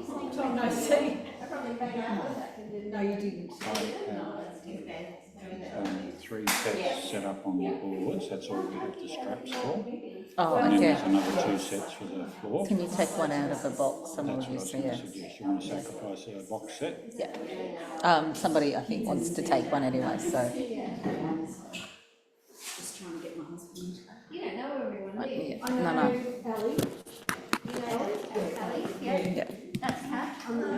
Long time no see. No, you didn't. Three sets set up on the boards, that's all we have the straps for. Oh, And then okay. there's another 2 sets for the floor. Can you take one out of the box? Some That's of what I you was say, going to yeah. suggest. You want to sacrifice a box set? Yeah. Somebody I think wants to take one anyway, so. Just trying to get my husband. You don't know everyone, do you? Yeah. No, no. Ellie. You know Ellie? Yeah. Yeah. That's Kat. Hello.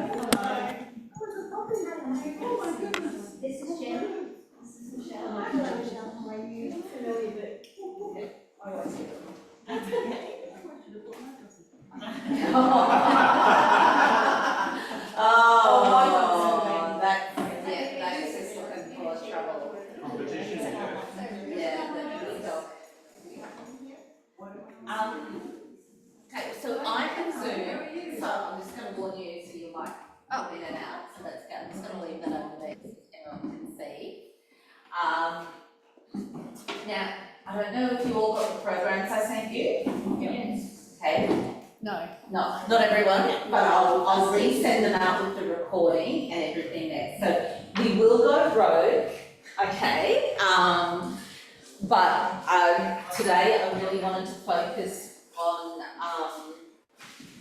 Oh my goodness. This is Jen. This is Michelle. Hello, Michelle. How are you? Familiar, but I always get them. Oh, that's, yeah, that is just looking full of trouble. Yeah, the dog. Okay, so I can zoom, so I'm just going to warn you so you might pop in and out, so that's good. I'm just going to leave that over there so everyone can see. Now, I don't know if you all got the programs I sent you. Yes. Okay. No. No, not everyone, but I'll resend them out with the recording and everything there. So we will go rogue, okay? But today I really wanted to focus on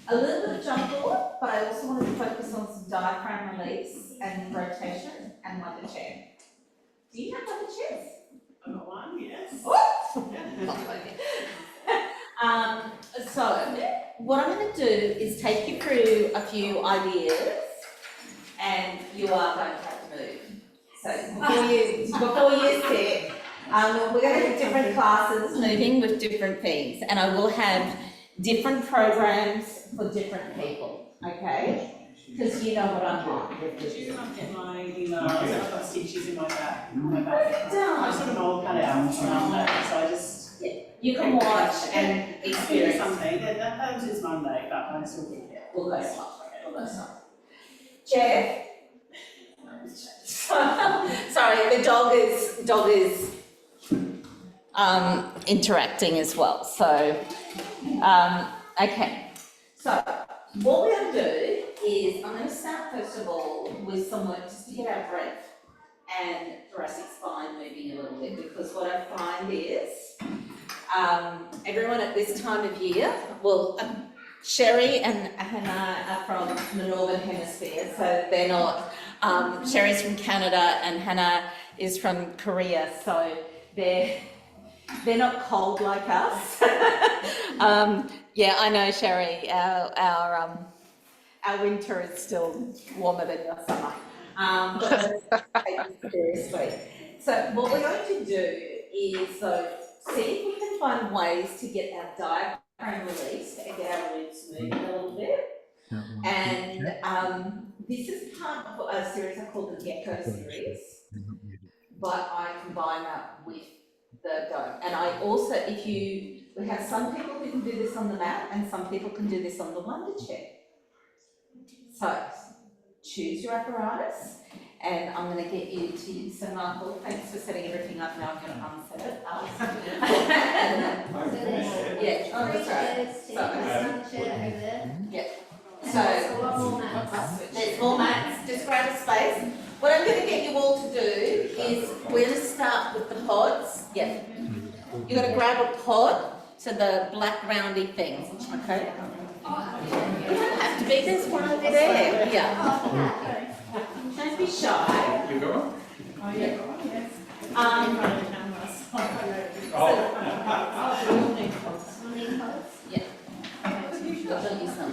a little bit of jump forward, but I also wanted to focus on some diaphragm release and rotation and wunda chair. Do you have wunda chairs? I've got one, yes. So what I'm going to do is take you through a few ideas, and you are going to have to move. So before you sit, we're going to have different classes moving with different things, and I will have different programs for different people. Okay? Because you know what I'm like. Did you get my emails? I've got stitches in my back. My back. Done. I sort of all cut out around that, so I just. You can watch and experience. Something. That is Monday, but I still think it. We'll go slow. We'll go slow. Jeff? Sorry, the dog is interacting as well. So, okay. So, what we're going to do is I'm going to start first of all with some work just to get our breath and thoracic spine moving a little bit, because what I find is everyone at this time of year, well, Sherry and Hannah are from the Northern Hemisphere, so they're not, Sherry's from Canada and Hannah is from Korea, so they're not cold like us. Yeah, I know, Sherry, our winter is still warmer than your summer. But take it seriously. So what we're going to do is see if we can find ways to get our diaphragm released and get our glutes moving a little bit. And this is part of a series I call the Gecko series, but I combine that with the dome. And I also, we have some people who can do this on the mat and some people can do this on the wunda chair. So choose your apparatus, and I'm going to get you to, so Michael, thanks for setting everything up, now I'm going to unset it up. Yeah, oh, that's right. So, there's more mats, just grab a space. What I'm going to get you all to do is, we're going to start with the pods. Yeah. You're going to grab a pod, so the black roundy thing, okay? You don't have to be, there's one over there. Yeah. Don't be shy. You got one? Oh, yeah. Yes. Yeah. Don't use them.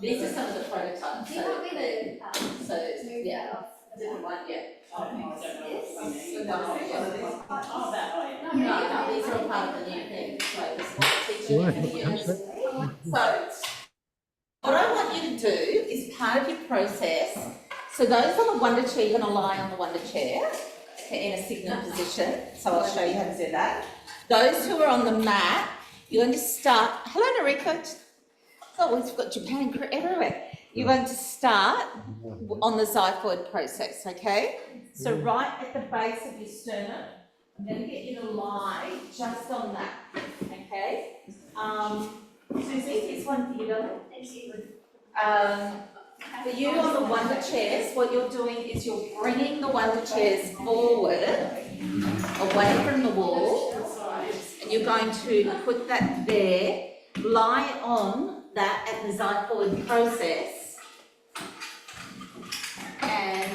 These are some of the prototypes. Do you want me to, So yeah, different one, yeah. Oh, that way. No, these are all part of the new thing. So this is what I'm teaching you. So what I want you to do is part of your process. So those on the wunda chair, you're going to lie on the wunda chair, okay, in a signal position. So I'll show you how to do that. Those who are on the mat, you're going to start. Hello, Noriko. Oh, we've got Japan crew everywhere. You're going to start on the xiphoid process, okay? So right at the base of your sternum, I'm going to get you to lie just on that, okay? Susie, here's one for you, darling. For you on the wonder chairs, what you're doing is you're bringing the wonder chairs forward, away from the wall, and you're going to put that there, lie on that at the xiphoid process, and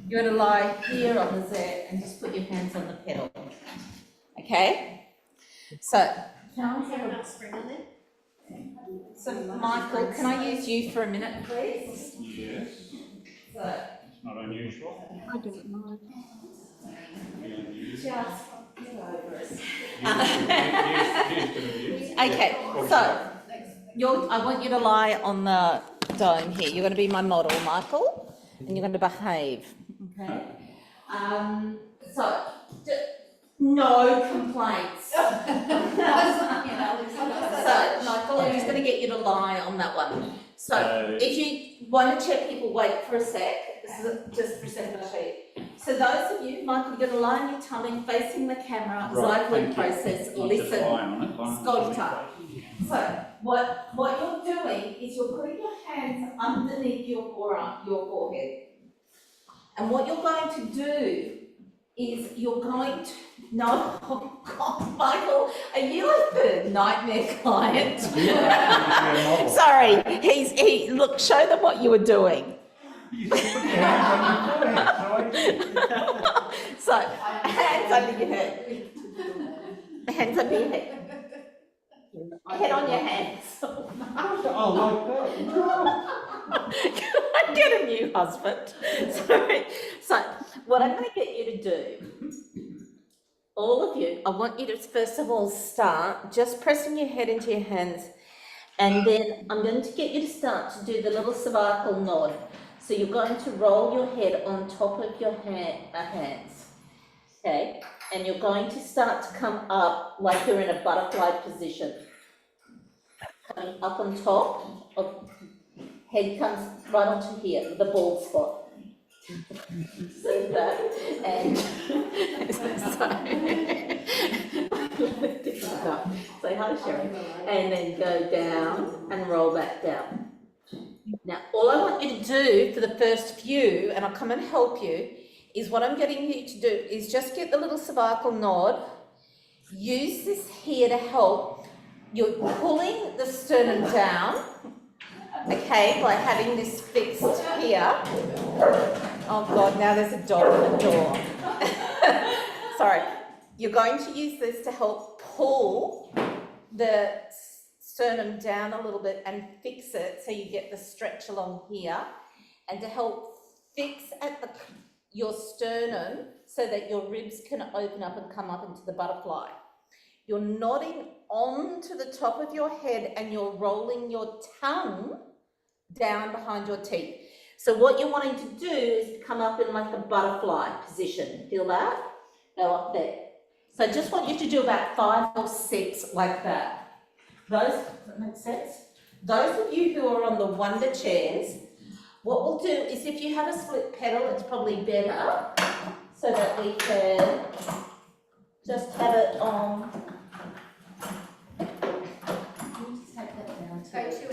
you're going to lie here on the Z and just put your hands on the pedal, okay? So, Michael, can I use you for a minute, please? Yes, So, it's not unusual. I don't mind. just get over it. Yes. Okay, so I want you to lie on the dome here. You're going to be my model, Michael, and you're going to behave. Okay. So no complaints. So Michael, I'm just going to get you to lie on that one. So if you want to check people, wait for a sec. This is just for a second, I'll show you. So those of you, Michael, you're going to lie on your tummy, facing the camera, xiphoid process, listen, sculptor. So what you're doing is you're putting your hands underneath your forehead. And what you're going to do is you're going to, no, oh God, Michael, are you like the nightmare client? Sorry, look, show them what you were doing. So, hands under your head. Hands under your head. Head on your hands. Can I get a new husband? Sorry. So, what I'm going to get you to do, all of you, I want you to first of all start just pressing your head into your hands, and then I'm going to get you to start to do the little cervical nod. So you're going to roll your head on top of your hands, okay? And you're going to start to come up like you're in a butterfly position. Coming up on top of, head comes right onto here, the bald spot. See that? And say hi, Sherry. And then go down and roll back down. Now, all I want you to do for the first few, and I'll come and help you, is what I'm getting you to do is just get the little cervical nod. Use this here to help. You're pulling the sternum down, okay, by having this fixed here. Oh God, now there's a dog at the door. Sorry. You're going to use this to help pull the sternum down a little bit and fix it so you get the stretch along here, and to help fix at your sternum so that your ribs can open up and come up into the butterfly. You're nodding onto the top of your head and you're rolling your tongue down behind your teeth. So what you're wanting to do is come up in like a butterfly position. Feel that? Go up there. So I just want you to do about 5 or 6 like that. Does that make sense? Those of you who are on the wonder chairs, what we'll do is if you have a split pedal, it's probably better so that we can just have it on. Just take that down to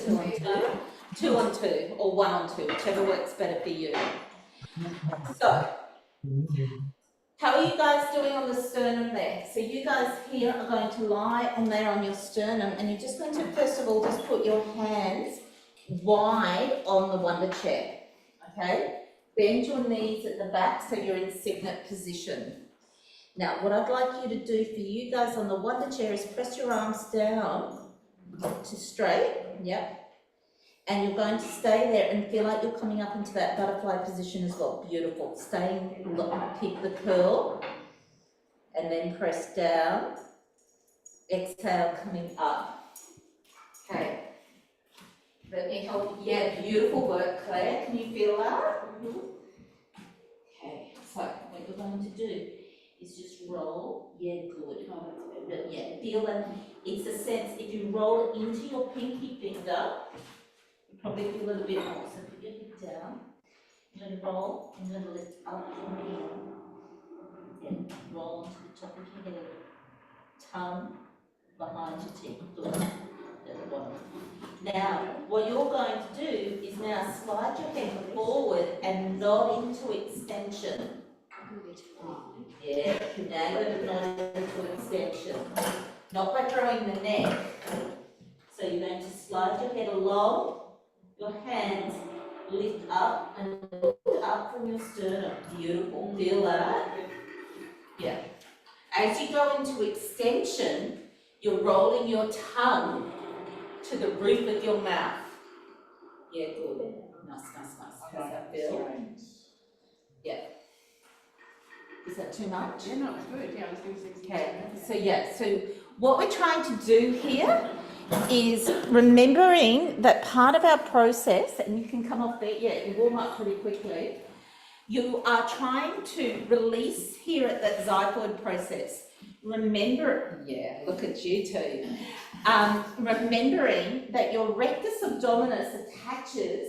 2 on 2. 2 on 2 or 1 on 2, whichever works better for you. So, how are you guys doing on the sternum there? So you guys here are going to lie on there on your sternum, and you're just going to first of all just put your hands wide on the wonder chair, okay? Bend your knees at the back so you're in signet position. Now, what I'd like you to do for you guys on the wonder chair is press your arms down to straight, yep. And you're going to stay there and feel like you're coming up into that butterfly position as well. Beautiful. Staying, keep the curl, and then press down. Exhale, coming up. Okay. Let me help. Yeah, beautiful work, Claire. Can you feel that? Okay. So what you're going to do is just roll. Yeah, good. Yeah, feel that. It's a sense. If you roll it into your pinky finger, probably feel it a bit more, so put your head down. You're going to roll, and you're going to lift up from here. Yeah, roll onto the top of your head. Tongue behind your teeth. Good. At the bottom. Now, what you're going to do is now slide your head forward and nod into extension. Yeah, now you're going to nod into extension. Not by throwing the neck. So you're going to slide your head along, your hands lift up and lift up from your sternum. Beautiful. Feel that? Yeah. As you go into extension, you're rolling your tongue to the roof of your mouth. Yeah, good. Nice. How's that feel? Yeah. Is that too much? Yeah, no, it's good. Yeah, I was going to say. Okay, so what we're trying to do here is remembering that part of our process, and you can come off there, yeah, you warm up pretty quickly. You are trying to release here at that xiphoid process. Remember, yeah, look at you two. Remembering that your rectus abdominis attaches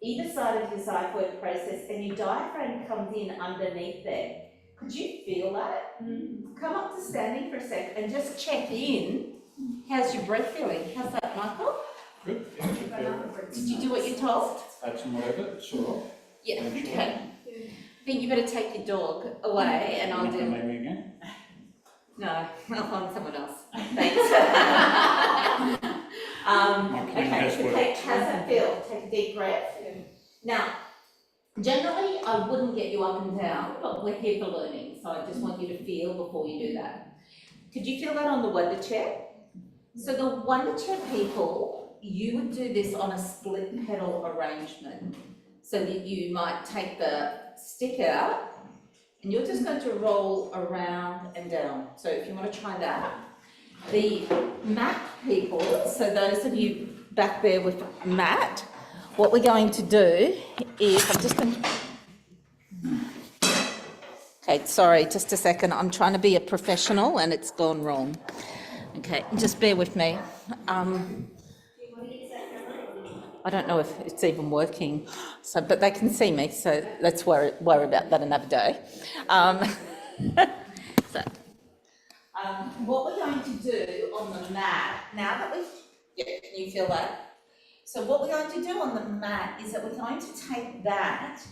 either side of your xiphoid process and your diaphragm comes in underneath there. Could you feel that? Come up to standing for a sec and just check in. How's your breath feeling? How's that, Michael? Good. Did you do what you're told? Add some whatever, it's all right. Yeah, okay. I think you better take your dog away and I'll Not gonna do... make me again? No, I'll find someone else. Thanks. Okay, so how's that feel? Take a deep breath. Now, generally, I wouldn't get you up and down, but we're here for learning, so I just want you to feel before you do that. Could you feel that on the wunda chair? So the wunda chair people, you would do this on a split pedal arrangement. So that you might take the stick out, and you're just going to roll around and down. So if you want to try that. The mat people, so those of you back there with mat, what we're going to do is, I'm just going to... Okay, sorry, just a second. I'm trying to be a professional and it's gone wrong. Okay, just bear with me. I don't know if it's even working, so but they can see me, so let's worry about that another day. What we're going to do on the mat, now that we've, yeah, can you feel that? So what we're going to do on the mat is that we're going to take that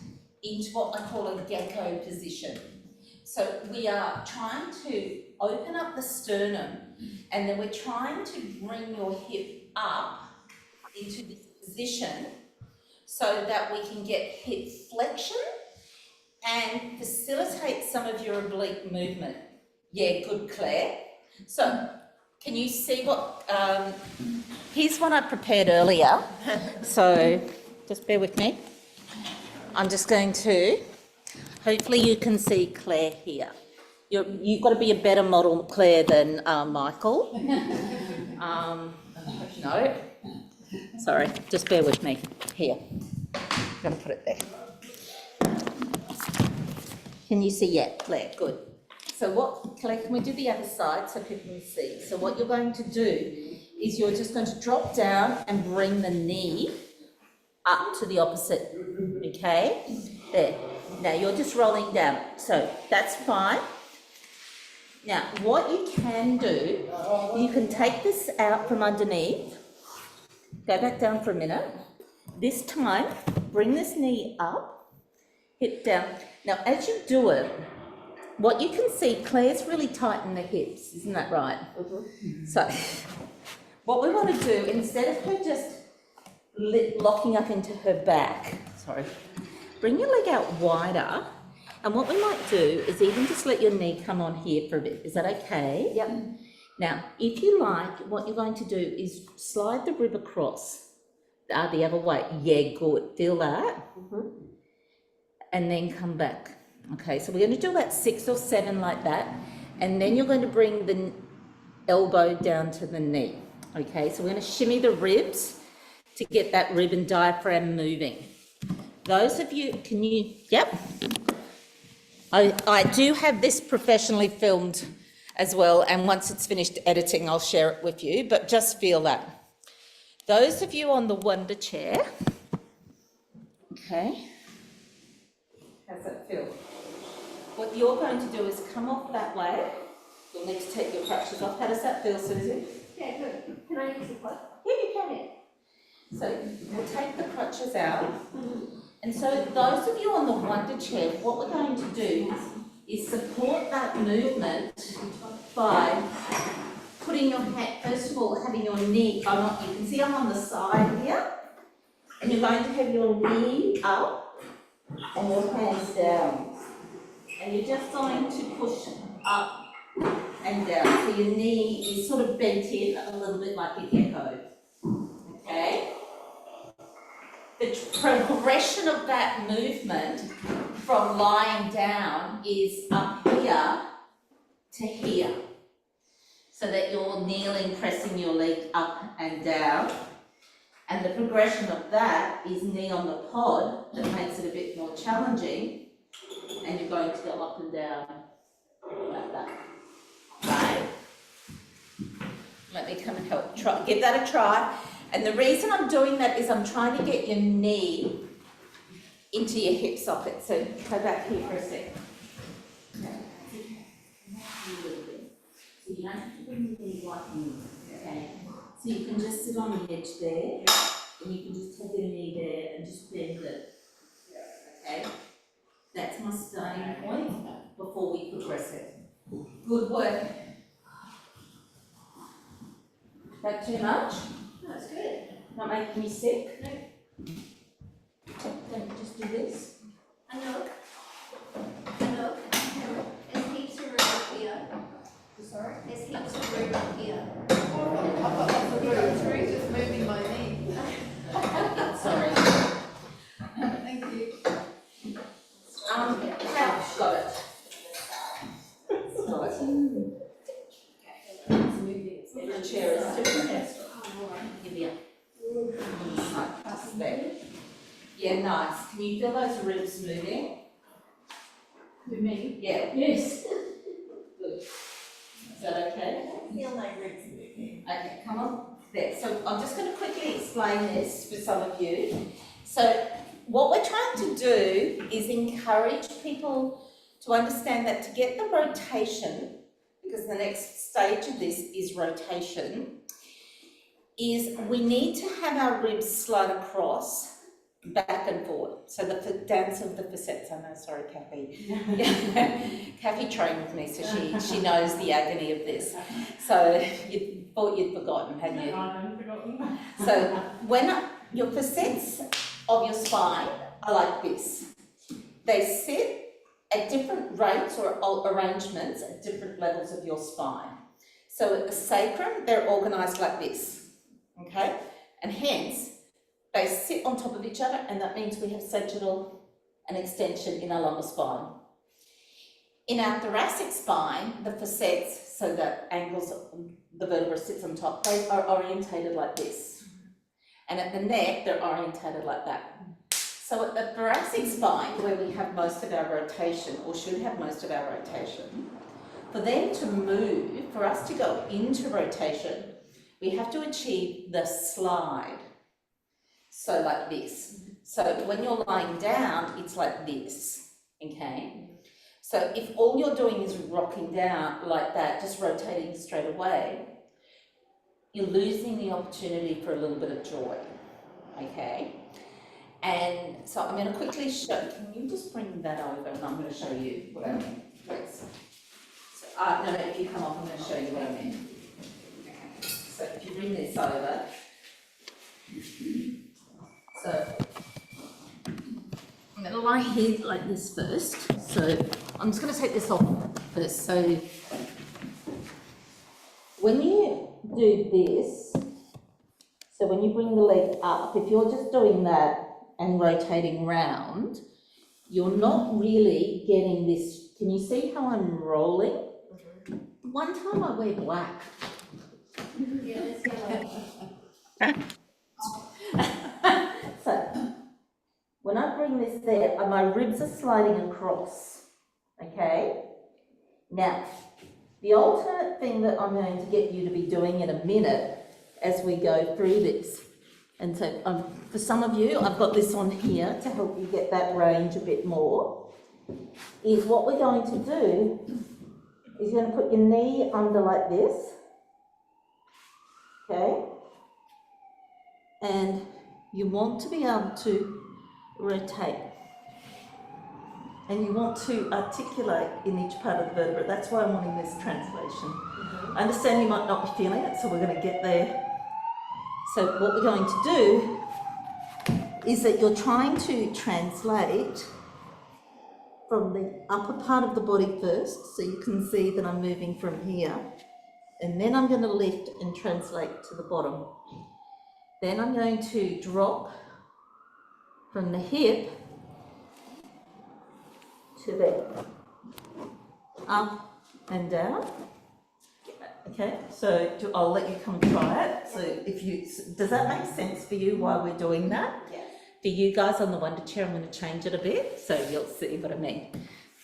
into what I call a gecko position. So we are trying to open up the sternum, and then we're trying to bring your hip up into this position so that we can get hip flexion and facilitate some of your oblique movement. Yeah, good, Claire. So, can you see what, here's one I prepared earlier. So, just bear with me. I'm just going to, hopefully you can see Claire here. You've got to be a better model, Claire, than Michael. No. Sorry, just bear with me. Here, I'm going to put it there. Can you see? Yeah, Claire, good. So what, Claire, can we do the other side so people can see? So what you're going to do is you're just going to drop down and bring the knee up to the opposite, okay? There. Now you're just rolling down, so that's fine. Now, what you can do, you can take this out from underneath. Go back down for a minute. This time, bring this knee up, hip down. Now, as you do it, what you can see, Claire's really tightened the hips, isn't that right? Mm-hmm. So, what we want to do, instead of her just locking up into her back, bring your leg out wider, and what we might do is even just let your knee come on here for a bit. Is that okay? Yep. Now, if you like, what you're going to do is slide the rib across the other way. Yeah, good. Feel that? Mm-hmm. And then come back. Okay, so we're going to do about 6 or 7 like that. And then you're going to bring the elbow down to the knee. Okay, so we're going to shimmy the ribs to get that rib and diaphragm moving. Those of you, can you, yep. I do have this professionally filmed as well, and once it's finished editing, I'll share it with you, but just feel that. Those of you on the wunda chair, okay, you're going to do is come off that way. You'll need to take your crutches off. How does that feel, Susie? Yeah, good. Can I use the pot? Yeah, you can. So we'll take the crutches out. And so those of you on the wunda chair, what we're going to do is support that movement by putting your hand, first of all, having your knee, you can see I'm on the side here, and you're going to have your knee up and your hands down. And you're just going to push up and down. So your knee is sort of bent in a little bit like a gecko. Okay? The progression of that movement from lying down is up here to here. So that you're kneeling, pressing your leg up and down. And the progression of that is knee on the pod, that makes it a bit more challenging. And you're going to go up and down like that. Right? Let me come and help. Give that a try. And the reason I'm doing that is I'm trying to get your knee into your hip socket. So go back here for a sec. So you don't have to bring your knee like this, okay? So you can just sit on the edge there, and you can just take your knee there and just bend it, okay? That's my starting point before we progress it. Good work. That too much? No, it's good. Not making you sick? No. Don't you just do this? I know. There's heaps of room up here. Sorry? There's heaps of room up here. I've got lots of room. Teresa's just moving my knee. Sorry. Thank you. Got it. Got it. Every chair is different. Give me a Yeah, nice. Can you feel those ribs moving? Who, me? Yeah. Yes. Good. Is that okay? Feel my ribs moving. Okay, come on. There. So I'm just going to quickly explain this for some of you. So what we're trying to do is encourage people to understand that to get the rotation, because the next stage of this is rotation, is we need to have our ribs slide across, back and forward. So the dance of the facets, I know, sorry, Kathy. Kathy trained with me, so she knows the agony of this. So you thought you'd forgotten, hadn't you? No, I haven't forgotten. So when your facets of your spine are like this, they sit at different rates or arrangements at different levels of your spine. So at the sacrum, they're organised like this, okay? And hence, they sit on top of each other, and that means we have sagittal and extension in our lumbar spine. In our thoracic spine, the facets, so the angles, the vertebra sits on top, they are orientated like this. And at the neck, they're orientated like that. So at the thoracic spine, where we have most of our rotation, or should have most of our rotation, for them to move, for us to go into rotation, we have to achieve the slide. So like this. So when you're lying down, it's like this, okay? So if all you're doing is rocking down like that, just rotating straight away, you're losing the opportunity for a little bit of joy, okay? And so I'm going to quickly show, can you just bring that over and I'm going to show you what I mean, please. So, no, if you come off, I'm going to show you what I mean. Okay. So if you bring this over, so I'm going to lie here like this first. So I'm just going to take this off first. So when you do this, so when you bring the leg up, if you're just doing that and rotating round, you're not really getting this. Can you see how I'm rolling? One time I wear black. Yeah, it's yellow. So when I bring this there, my ribs are sliding across, okay? Now, the alternate thing that I'm going to get you to be doing in a minute as we go through this, and so for some of you, I've got this on here to help you get that range a bit more, is what we're going to do is you're going to put your knee under like this, okay? And you want to be able to rotate. And you want to articulate in each part of the vertebra. That's why I'm wanting this translation. I understand you might not be feeling it, so we're going to get there. So what we're going to do is that you're trying to translate from the upper part of the body first, so you can see that I'm moving from here, and then I'm going to lift and translate to the bottom. Then I'm going to drop from the hip to there, up and down. Okay, so I'll let you come try it. So does that make sense for you while we're doing that? Yeah. For you guys on the wonder chair, I'm going to change it a bit, so you'll see what I mean.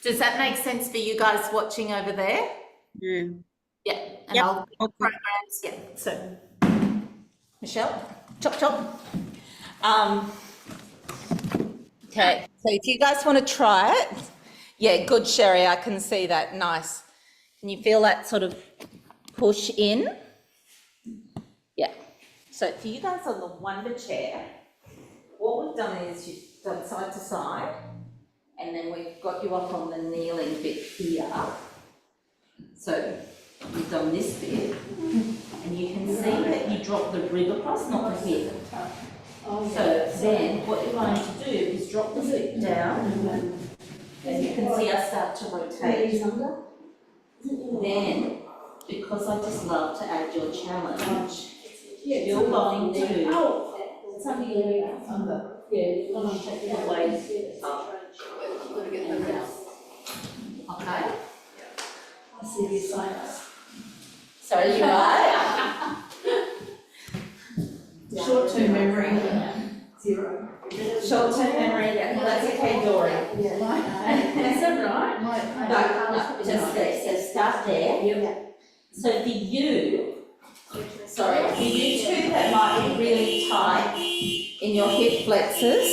Does that make sense for you guys watching over there? Yeah. Yeah, and Yep. I'll programs. Yeah, so Michelle, chop chop. Okay, so if you guys want to try it, yeah, good, Sherry, I can see that, nice. Can you feel that sort of push in? Yeah, so for you guys on the wonder chair, what we've done is you've done side to side, and then we've got you up on the kneeling bit here. So you've done this bit, and you can see that you drop the rib across, not the hip. So then what you're going to do is drop the foot down, and you can see us start to rotate. Then, because I just love to add your challenge, you're going to push the weight up and down. Okay? Sorry, you're right. Short-term memory, zero. Short-term memory, yeah, that's okay, Dory. Is that right? No, just there, so start there. Yep. So for you, sorry, for you two that might be really tight in your hip flexors,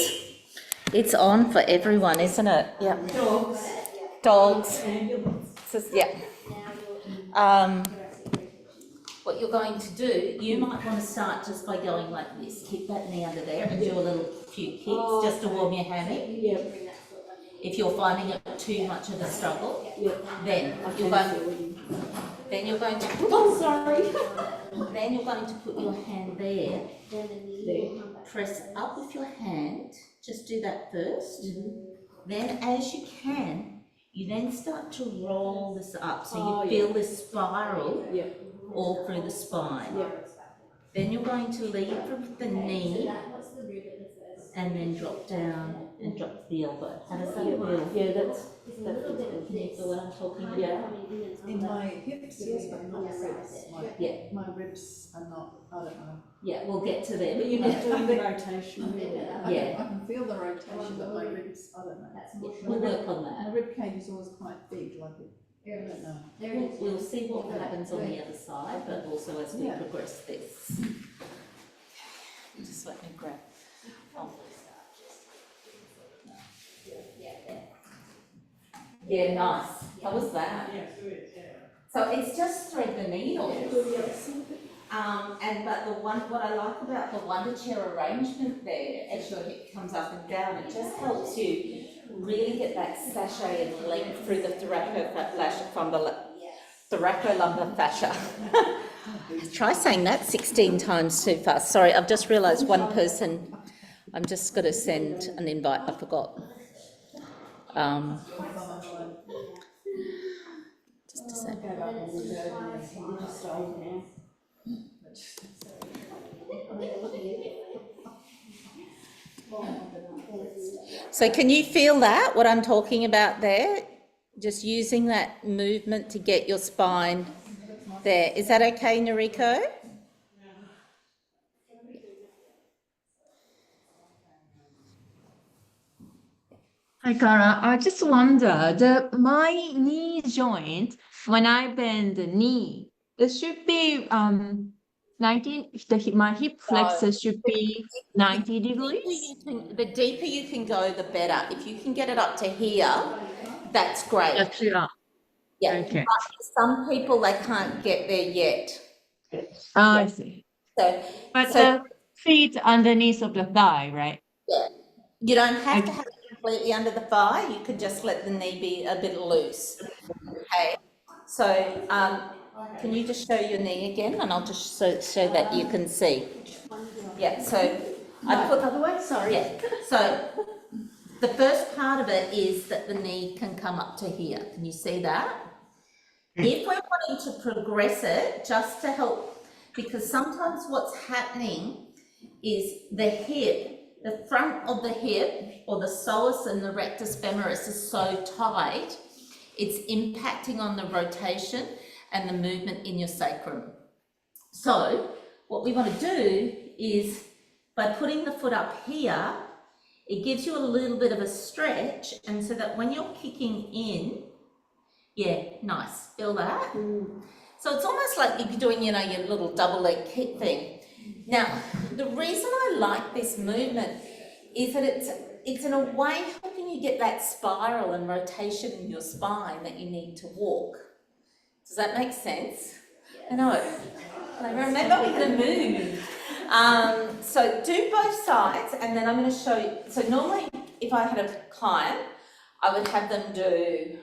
it's on for everyone, isn't it? Yeah. Dogs. Dogs. Ambulance. Yeah. What you're going to do, you might want to start just by going like this. Keep that knee under there and do a little few kicks just to warm your hammy. Yep. If you're finding it too much of a struggle, Yep. then you're going to Oh, sorry. then you're going to put your hand there. Press up with your hand. Just do that first. Then, as you can, you then start to roll this up, so you feel this spiral all through the spine. Then you're going to lead from the knee and then drop down and drop to the elbow. How does that feel? Yeah, that's Can you feel what I'm talking about? In my hips, yes, but not ribs. My ribs are not, I don't know. Yeah, we'll get to them. But you're not doing the rotation. Yeah. I can feel the rotation, but my ribs, I don't know. We'll work on that. My rib cage is always quite big, like it. I don't know. We'll see what happens on the other side, but also as we progress this. Just let me grab. Yeah, nice. How was that? So it's just thread the needle. What I like about the wonder chair arrangement there, as your hip comes up and down, it just helps you really get that sachet and length through the thoracolumbar fascia. Try saying that 16 times too fast. Sorry, I've just realised one person, I'm just going to send an invite, I forgot. Just a sec. So can you feel that, what I'm talking about there? Just using that movement to get your spine there. Is that okay, Noriko? Hi, Cara. I just wonder, my knee joint, when I bend the knee, it should be my hip flexor should be 90 degrees? The deeper you can go, the better. If you can get it up to here, that's great. Actually, Yeah. okay. But some people, they can't get there yet. I see. So, But so feet underneath of the thigh, right? yeah, you don't have to Okay. have it completely under the thigh. You could just let the knee be a bit loose. Okay. So, can you just show your knee again, and I'll just show that you can see. Yeah. So I put Other way, sorry. yeah. So the first part of it is that the knee can come up to here. Can you see that? If we're wanting to progress it, just to help, because sometimes what's happening is the hip, the front of the hip, or the psoas and the rectus femoris is so tight, it's impacting on the rotation and the movement in your sacrum. So what we want to do is, by putting the foot up here, it gives you a little bit of a stretch, and so that when you're kicking in, yeah, nice, feel that? So it's almost like you're doing, you know, your little double leg kick thing. Now, the reason I like this movement is that it's in a way helping you get that spiral and rotation in your spine that you need to walk. Does that make sense? I know. Remember, we're going to move. So do both sides, and then I'm going to show you. So normally, if I had a client, I would have them do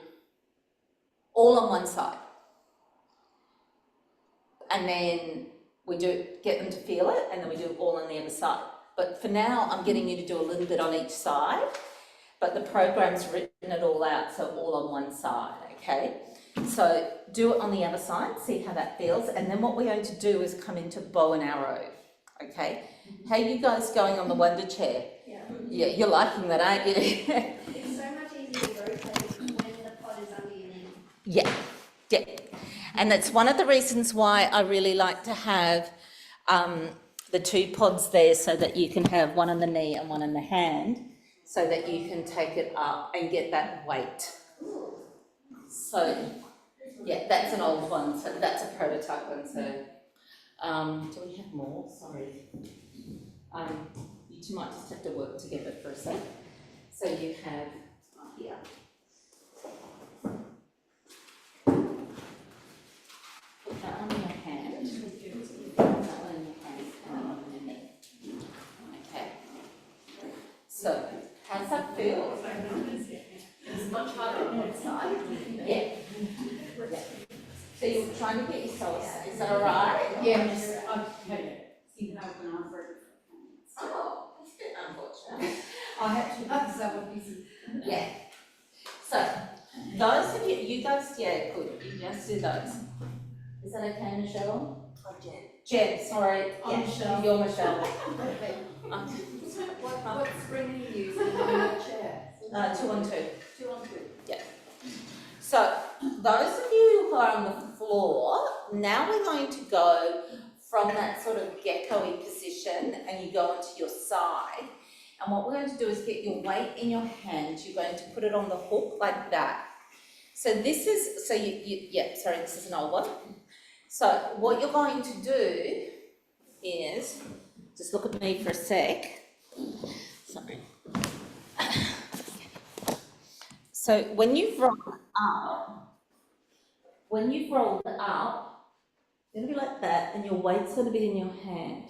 all on one side. And then we do get them to feel it, and then we do all on the other side. But for now, I'm getting you to do a little bit on each side, but the program's written it all out, so all on one side, okay? So do it on the other side, see how that feels, and then what we're going to do is come into bow and arrow, okay? How are you guys going on the wonder chair? Yeah, you're liking that, aren't you? It's so much easier to rotate when the pod is under your knee. Yeah. And that's one of the reasons why I really like to have the two pods there, so that you can have one on the knee and one on the hand, so that you can take it up and get that weight. So, yeah, that's an old one, so that's a prototype one. So, do we have more? Sorry. You two might just have to work together for a sec. So you have here. Put that one in your hand. That one in your hand, and that one in your knee. Okay. So, how's that feel? It's much harder on one side. Yeah. So you're trying to get yourself, is that all right? Yes. Oh, that's a bit unfortunate. I had to, because I was busy. Yeah. So, those of you guys, yeah, good, you just do those. Is that okay, Michelle? Oh, Jen, sorry. I'm Michelle. You're Michelle. What spring are you using on that chair? 2 on 2. 2 on 2. Yeah. So, those of you who are on the floor, now we're going to go from that sort of gecko-y position, and you go onto your side. And what we're going to do is get your weight in your hands. You're going to put it on the hook like that. So this is, this is an old one. So what you're going to do is, just look at me for a sec. Sorry. So when you've rolled it up, it's going to be like that, and your weight's going to be in your hand.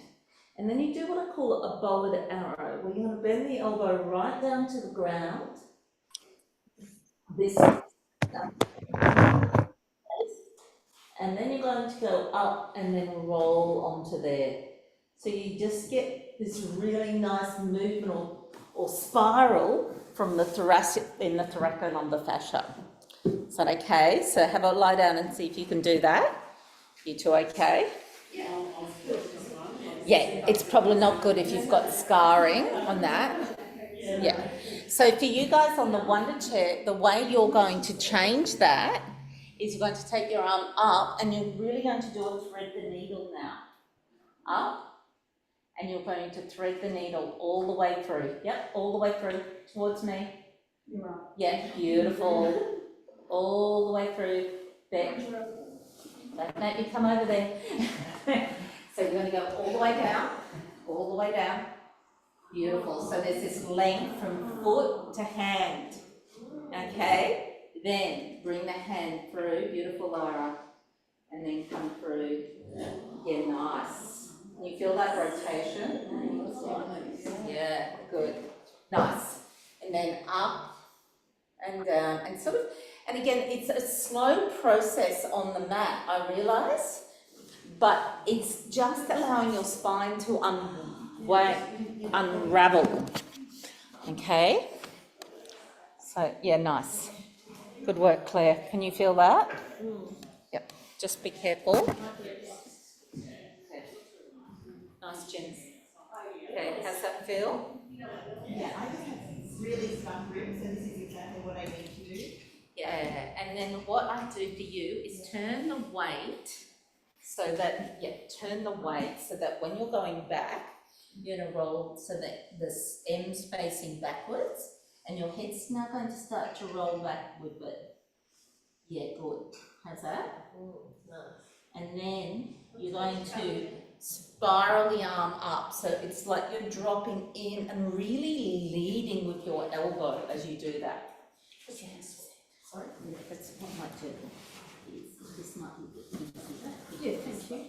And then you do what I call a bowed arrow, where you're going to bend the elbow right down to the ground. This, and then you're going to go up and then roll onto there. So you just get this really nice movement or spiral from the thoracic in the thoracolumbar fascia. Is that okay? So have a lie down and see if you can do that. You two okay? Yeah, it's probably not good if you've got scarring on that. Yeah. So for you guys on the wonder chair, the way you're going to change that is you're going to take your arm up, and you're really going to do a thread the needle now. Up, and you're going to thread the needle all the way through. Yep, all the way through towards me. Yeah, beautiful. All the way through there. Don't make me come over there. So So you're going to go all the way down, all the way down. Beautiful. So there's this length from foot to hand. Okay? Then bring the hand through. Beautiful, Laura. And then come through. Yeah, nice. You feel that rotation? Yeah, good. Nice. And then up and down. And sort of, and again, it's a slow process on the mat, I realise. But it's just allowing your spine to unravel. Okay? So, yeah, nice. Good work, Claire. Can you feel that? Yep. Just be careful. Okay. Nice, Jens. Okay, how's that feel? Yeah, I just have really stuck ribs, so this is exactly what I need to do. Yeah, and then what I do for you is turn the weight so that, turn the weight so that when you're going back, you're going to roll so that the stem's facing backwards and your head's now going to start to roll back with it. Yeah, good. How's that? And then you're going to spiral the arm up, so it's like you're dropping in and really leading with your elbow as you do that. Sorry, that's what I might do. This might be good. Yeah, thank you.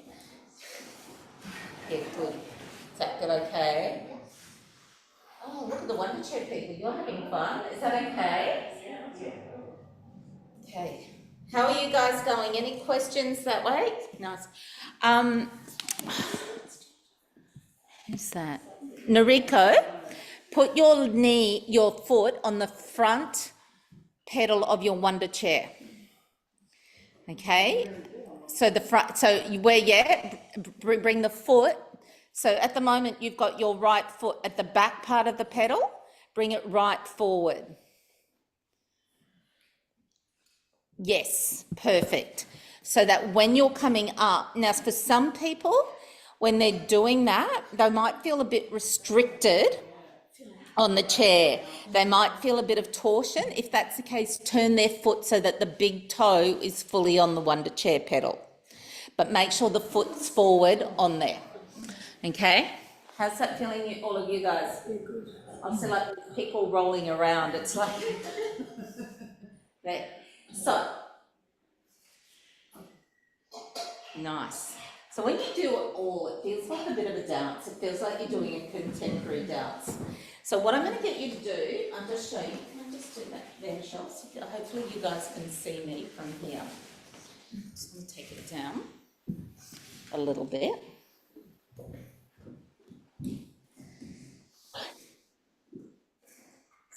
Yeah, good. Is that good, okay? Oh, look at the wonder chair people. You're having fun. Is that okay? Okay. How are you guys going? Any questions that way? Nice. Who's that? Noriko, put your foot on the front pedal of your wonder chair. Okay? So the front, bring the foot. So at the moment you've got your right foot at the back part of the pedal. Bring it right forward. Yes, perfect. So that when you're coming up, now for some people, when they're doing that, they might feel a bit restricted on the chair. They might feel a bit of torsion. If that's the case, turn their foot so that the big toe is fully on the wonder chair pedal. But make sure the foot's forward on there. Okay? How's that feeling, all of you guys? I'm still like a pickle rolling around. It's like... There. So, nice. So when you do it all, it feels like a bit of a dance. It feels like you're doing a contemporary dance. So what I'm going to get you to do, I'll just show you. Can I just do that there, Michelle? So hopefully you guys can see me from here. I'm just going to take it down a little bit.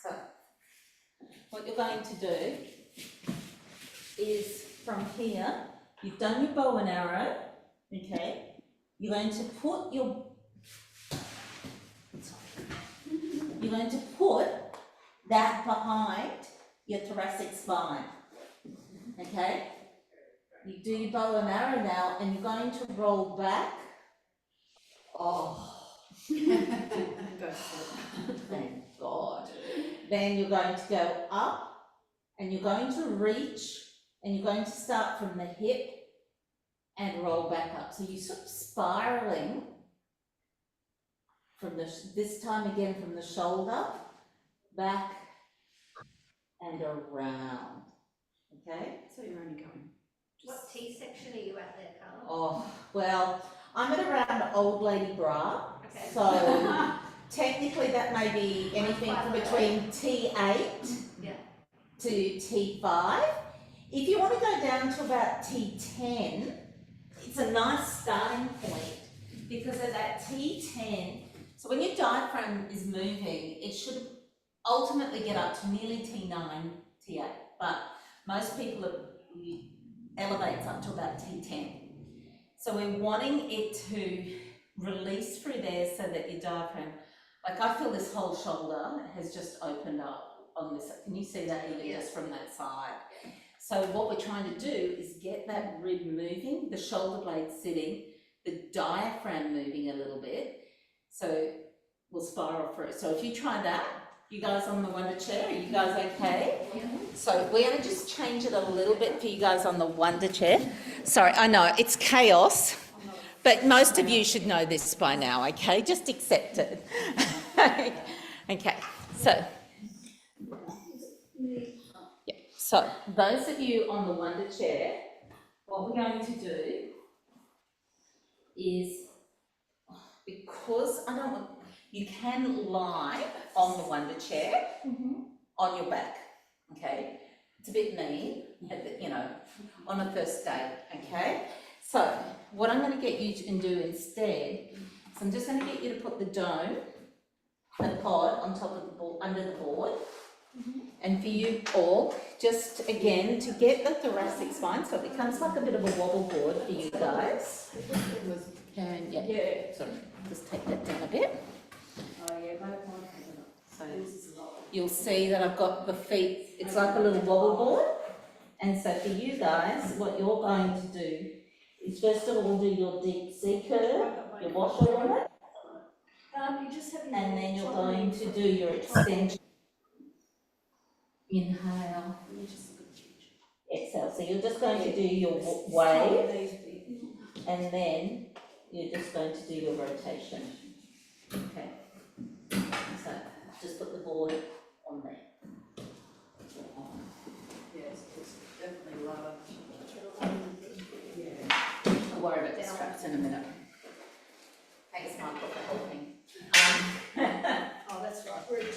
So what you're going to do is from here, you've done your bow and arrow, okay? You're going to put that behind your thoracic spine, okay? You do your bow and arrow now, and you're going to roll back. Oh, thank God. Then you're going to go up, and you're going to reach, and you're going to start from the hip and roll back up. So you're sort of spiraling from this time again from the shoulder, back and around, okay? So you're only going. What T section are you at there, Carla? Oh, well, I'm at around Old Lady Bra. Okay. So technically that may be anything from between T8 to T5. If you want to go down to about T10, it's a nice starting point because at that T10, so when your diaphragm is moving, it should ultimately get up to nearly T9, T8, but most people elevates up to about T10. So we're wanting it to release through there so that your diaphragm, like I feel this whole shoulder has just opened up on this. Can you see that even just from that side? So what we're trying to do is get that rib moving, the shoulder blade sitting, the diaphragm moving a little bit. So we'll spiral through. So if you try that, you guys on the wonder chair, are you guys okay? Yeah. So we're going to just change it a little bit for you guys on the wonder chair. Sorry, I know it's chaos, But most of you should know this by now, okay? Just accept it. Okay, so, yeah. So those of you on the wonder chair, what we're going to do is, because I don't want, you can lie on the wonder chair on your back, okay? It's a bit mean, you know, on a first date, okay? So what I'm going to get you to do instead is I'm just going to get you to put the dome, the pod on top of the board, under the board, and for you all, just again to get the thoracic spine, so it becomes like a bit of a wobble board for you guys. And yeah, sorry, just take that down a bit. So you'll see that I've got the feet, it's like a little wobble board. And so for you guys, what you're going to do is first of all do your deep C curve, your washer on it, and then you're going to do your extension. Inhale, exhale. So you're just going to do your wave, and then you're just going to do your rotation. Okay. So just put the board on there. Yes, it's definitely lower. I'll worry about the straps in a minute. Thanks, Michael, for helping. Oh, that's right, we're right.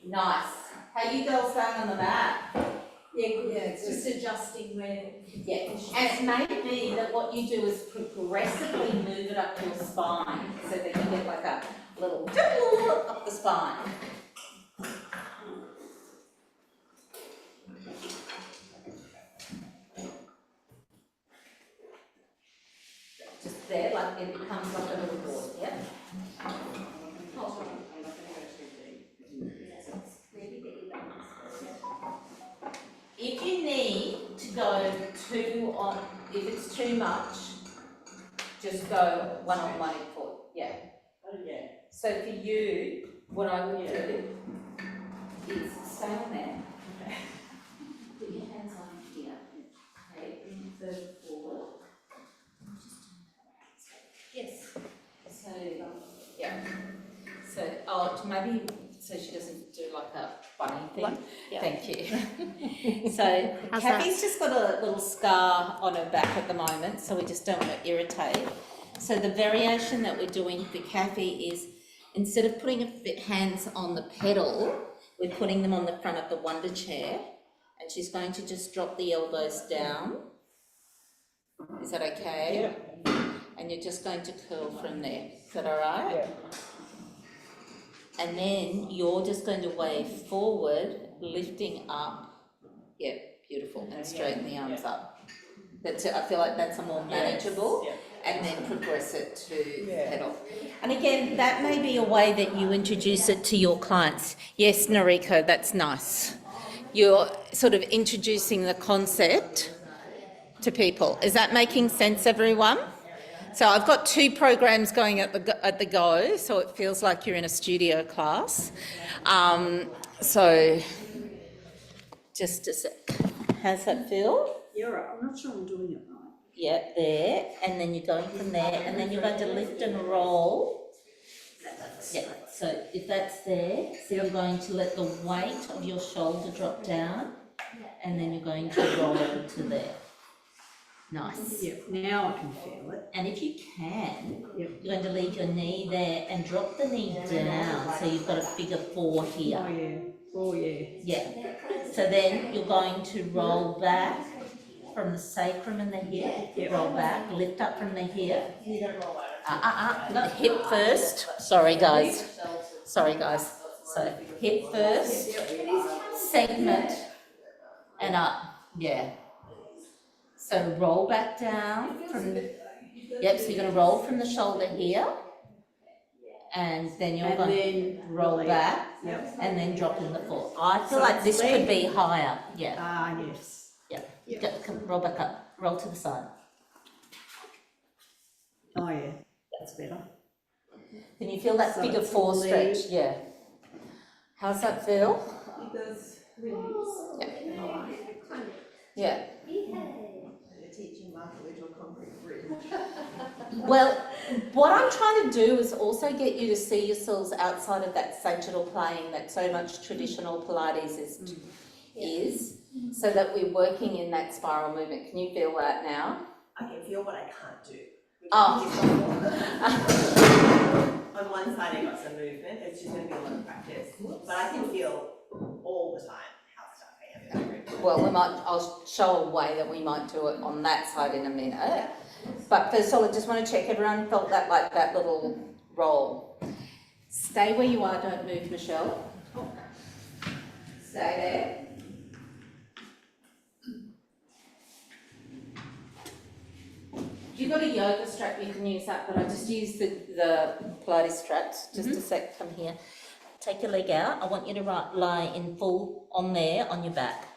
Nice. How you girls going on the mat? Yeah, it's just adjusting where. Yeah. And it may be that what you do is progressively move it up your spine so that you get like a little up the spine. Just there, like it becomes like a little board, yeah? If you need to go two on, if it's too much, just go one on one foot, yeah. So for you, what I would do is stay on there. Put your hands on here. Okay, bring it further forward. Yes. So, yeah. So, oh, maybe, so she doesn't do like a bunny thing. Yeah. Thank you. So, How's Kathy's just got a little scar on her back at the moment, so we just don't want to irritate. So the variation that we're doing for Kathy is, instead of putting her hands on the pedal, we're putting them on the front of the wonder chair, and she's going to just drop the elbows down. Is that okay? Yeah. And you're just going to curl from there. Is that all right? Yeah. And then you're just going to wave forward, lifting up. Yeah, beautiful. And straighten the arms up. That's it. I feel like that's a more manageable. Yeah. And then progress it to pedal. And again, that may be a way that you introduce it to your clients. Yes, Noriko, that's nice. You're sort of introducing the concept to people. Is that making sense, everyone? So I've got 2 programs going at the go, so it feels like you're in a studio class. So just a sec. How's that feel? You're right, I'm not sure I'm doing it right. Yeah, there, and then you're going from there, and then you're going to lift and roll. Yeah, so if that's there, so you're going to let the weight of your shoulder drop down, and then you're going to roll to there. Nice. Yep, now I can feel it. And if you can, Yep. you're going to leave your knee there and drop the knee down, so you've got a figure 4 here. Oh yeah, oh yeah. Yeah. So then you're going to roll back from the sacrum and the hip. Roll back, lift up from the hip. The hip first. Sorry guys. So hip first, segment, and up. Yeah. So roll back down from the, yep, so you're going to roll from the shoulder here, and then you're going to roll back, and then drop in the foot. I feel like this could be higher, yeah. Ah, yes. Yeah, come, roll back up, roll to the side. Oh yeah, that's better. Can you feel that So figure it's 4 oblique. stretch? Yeah. How's that feel? It does release. Yeah. Yeah. You're teaching Martha to a concrete bridge. Well, what I'm trying to do is also get you to see yourselves outside of that sagittal plane that so much traditional Pilates is, so that we're working in that spiral movement. Can you feel that now? I can feel what I can't do. Oh. On one side I got some movement, it's just going to be a lot of practice. But I can feel all the time how stuck I am. Well, I'll show a way that we might do it on that side in a minute. But first of all, I just want to check everyone felt that, like that little roll. Stay where you are, don't move, Michelle. Stay there. If you've got a yoga strap, you can use that, but I just use the Pilates straps. Just a sec, come here. Take your leg out. I want you to lie in full on there, on your back.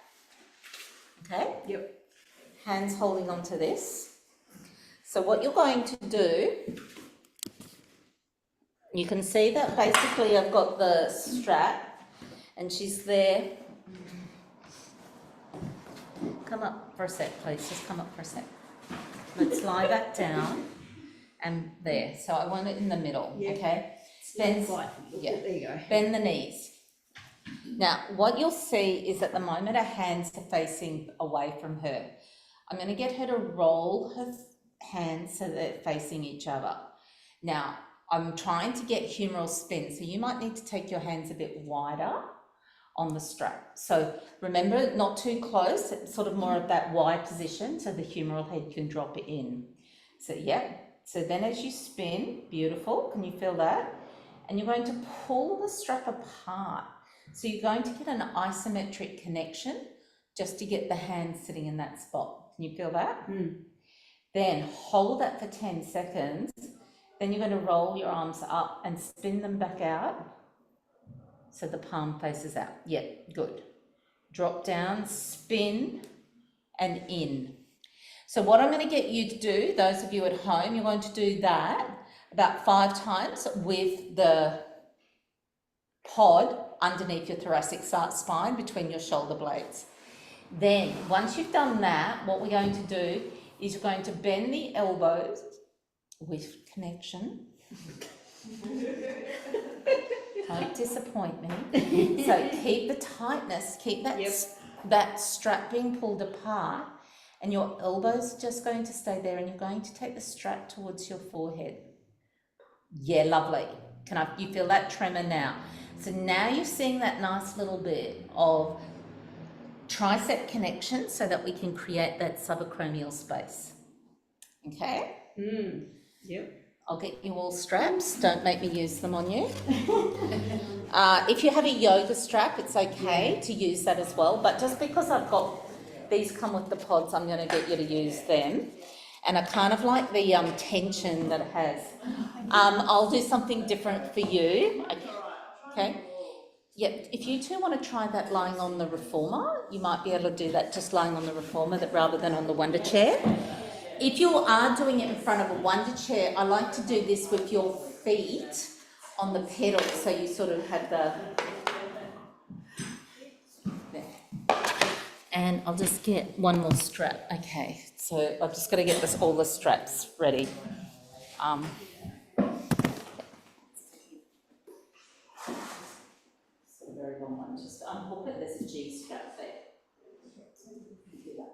Okay? Yep. Hands holding onto this. So what you're going to do, you can see that basically I've got the strap and she's there. Come up for a sec, please. Just come up for a sec. Let's lie back down and there. So I want it in the middle, okay? Bend, There you go. bend the knees. Now, what you'll see is at the moment her hands are facing away from her. I'm going to get her to roll her hands so they're facing each other. Now, I'm trying to get humeral spin, so you might need to take your hands a bit wider on the strap. So remember, not too close, it's sort of more of that wide position so the humeral head can drop it in. So yeah, so then as you spin, beautiful, can you feel that? And you're going to pull the strap apart. So you're going to get an isometric connection just to get the hand sitting in that spot. Can you feel that? Then hold that for 10 seconds. Then you're going to roll your arms up and spin them back out so the palm faces out. Yeah, good. Drop down, spin, and in. So what I'm going to get you to do, those of you at home, you're going to do that about 5 times with the pod underneath your thoracic spine between your shoulder blades. Then, once you've done that, what we're going to do is you're going to bend the elbows with connection. Don't disappoint me. So keep the tightness, keep that, that strap being pulled apart, and your elbows are just going to stay there, and you're going to take the strap towards your forehead. Yeah, lovely. You feel that tremor now? So now you're seeing that nice little bit of tricep connection so that we can create that subacromial space. Okay? Yep. I'll get you all straps. Don't make me use them on you. If you have a yoga strap, it's okay to use that as well. But just because I've got these come with the pods, I'm going to get you to use them. And I kind of like the tension that it has. I'll do something different for you. Okay. Yep. If you two want to try that lying on the reformer, you might be able to do that just lying on the reformer rather than on the wunda chair. If you are doing it in front of a wunda chair, I like to do this with your feet on the pedal, so you sort of have the... There. And I'll just get one more strap. Okay, so I've just got to get all the straps ready. It's a very long one. Just unhook it. There's a G strap there. Do that.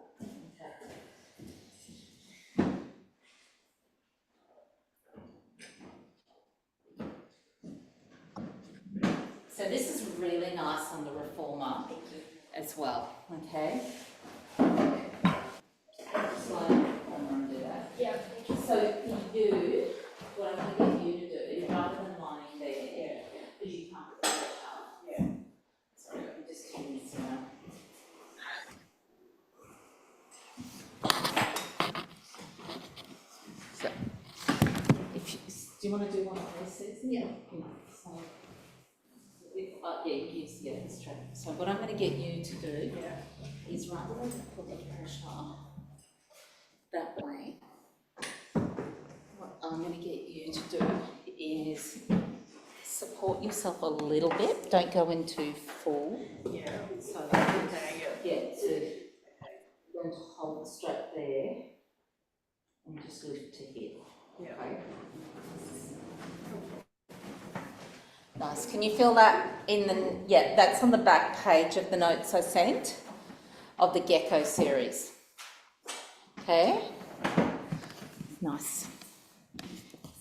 So this is really nice on the reformer as well, okay? Slide the reformer and do that. Yeah. So for you, what I'm going to get you to do, rather than lying there, because you can't put that up. Yeah. Sorry, I'm just doing this now. So, do you want to do one of these? Yeah. So, yeah, you use the strap. So what I'm going to get you to do is rather than put the pressure that way, what I'm going to get you to do is support yourself a little bit. Don't go into full. Yeah. So Okay. yeah, so there and just lift to here. Yeah. Okay. Nice. Can you feel that in the, yeah, that's on the back page of the notes I sent of the gecko series. Okay. Nice.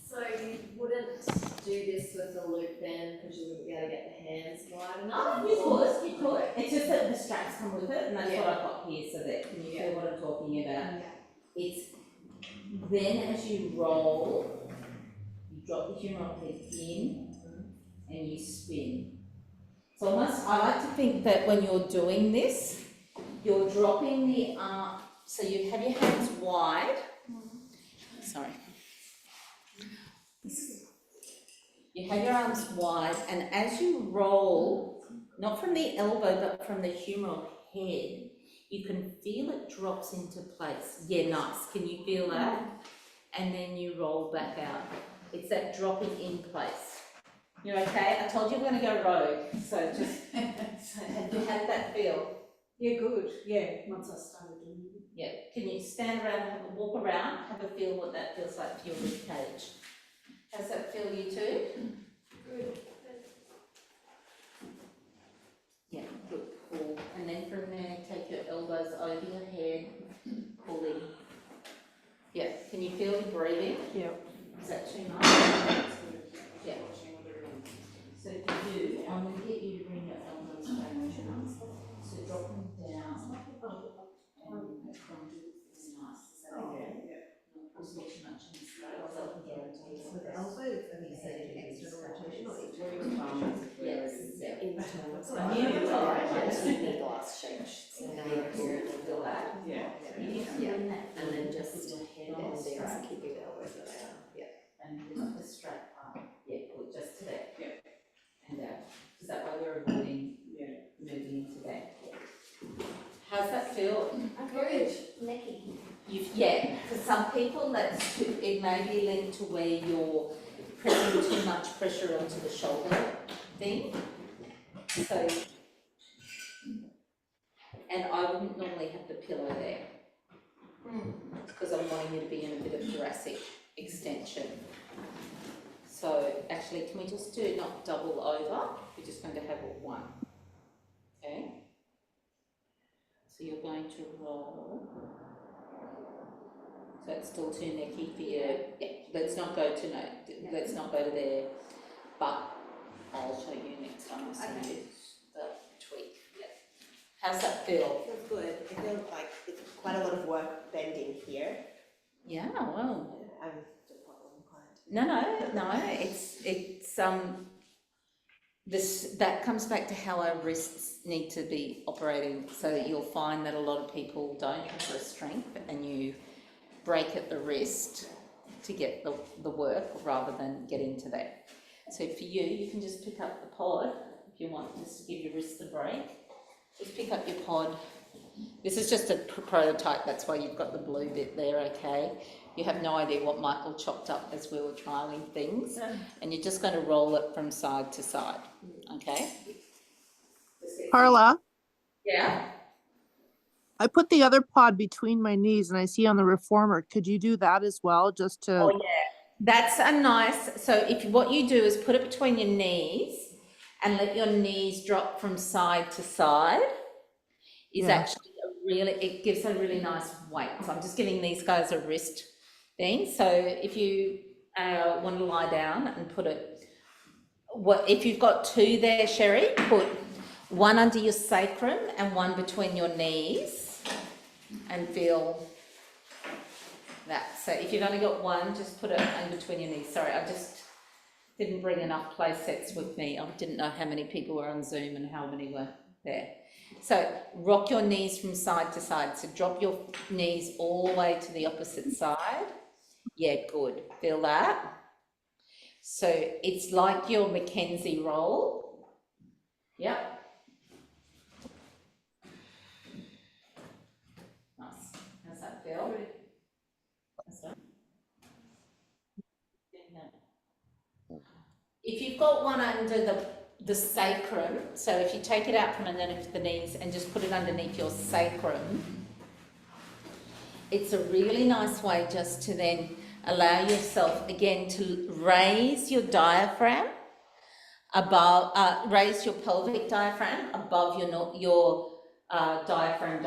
So you wouldn't do this with the loop then, because you wouldn't be able to get the hands wide enough? Oh, you could. It's just that the straps come with it, and that's what I've got here, so that can you feel what I'm talking about? It's then as you roll, you drop the humeral head in and you spin. So almost, I like to think that when you're doing this, you're dropping the arm, so you have your hands wide. Sorry. You have your arms wide, and as you roll, not from the elbow, but from the humeral head, you can feel it drops into place. Yeah, nice. Can you feel that? And then you roll back out. It's that dropping in place. You're okay? I told you we're going to go rogue, so just, how did that feel? Yeah, good. Yeah, once I started doing it. Yeah. Can you stand around and have a walk around, have a feel what that feels like for your rib cage? How's that feel, you too? Good. Yeah, good, cool. And then from there, take your elbows over your head, pull in. Yeah, can you feel the breathing? Yeah. Is that too much? Yeah. So if you do, I'm going to get you to bring your elbows back. So drop them down. And from is nice. Is that okay? Not push too much in the scale, so I can guarantee you. With the elbow, I think it's an external rotation or Yes, yeah. Internal. So you The glass shape. So now you're here and feel that? Yeah. and then just put your head down on there, strap. keeping the elbows down. Yeah. And lift the strap up. Yeah, good, just to there. Yeah. And out. Is that why we're avoiding moving into there? How's that feel? Good. Necky. Yeah, for some people that's it may be linked to where you're pressing too much pressure onto the shoulder thing. So, and I wouldn't normally have the pillow there because I'm wanting you to be in a bit of thoracic extension. So actually, can we just do not double over? We're just going to have it one. Okay. So you're going to roll. So it's still too necky for you. Yeah, let's not go to let's not go to there. But I'll show you next time I see you the tweak. Yeah. How's that feel? Feels good. I feel like it's quite a lot of work bending here. Yeah, well. I'm just not inclined. No, it's this that comes back to how our wrists need to be operating, so that you'll find that a lot of people don't have wrist strength and you break at the wrist to get the work rather than get into that. So for you can just pick up the pod if you want, just to give your wrist a break. Just pick up your pod. This is just a prototype, that's why you've got the blue bit there, okay? You have no idea what Michael chopped up as we were trialling things, and you're just going to roll it from side to side, okay? Carla, Yeah? I put the other pod between my knees and I see on the reformer. Could you do that as well, just to? Oh yeah, that's a nice, so if what you do is put it between your knees and let your knees drop from side to side, is actually it gives a really nice weight. So I'm just giving these guys a wrist thing. So if you want to lie down and put it, if you've got two there, Sherry, put one under your sacrum and one between your knees and feel that. So if you've only got one, just put it in between your knees. Sorry, I just didn't bring enough play sets with me. I didn't know how many people were on Zoom and how many were there. So rock your knees from side to side. So drop your knees all the way to the opposite side. Yeah, good. Feel that? So it's like your Mackenzie roll. Yep. Nice. How's that feel? That's right. If you've got one under the sacrum, so if you take it out from underneath the knees and just put it underneath your sacrum, it's a really nice way just to then allow yourself again to raise your diaphragm above, raise your pelvic diaphragm above your diaphragm,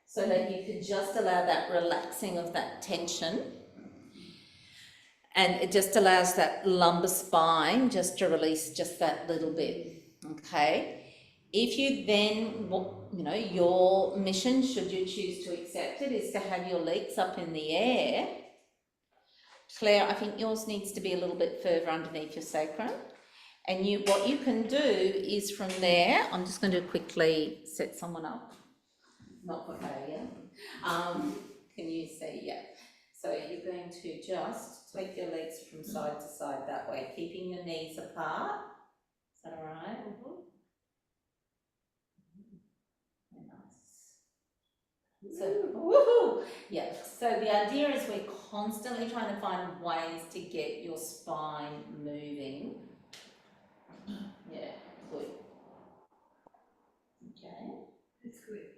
so that you could just allow that relaxing of that tension. And it just allows that lumbar spine just to release just that little bit, okay? If you then, your mission, should you choose to accept it, is to have your legs up in the air. Claire, I think yours needs to be a little bit further underneath your sacrum. And what you can do is from there, I'm just going to quickly set someone up. Not for failure. Can you see? Yeah. So you're going to just take your legs from side to side that way, keeping your knees apart. Is that all right? Nice. So, woohoo! Yeah. So the idea is we're constantly trying to find ways to get your spine moving. Yeah. Good. Okay. It's good.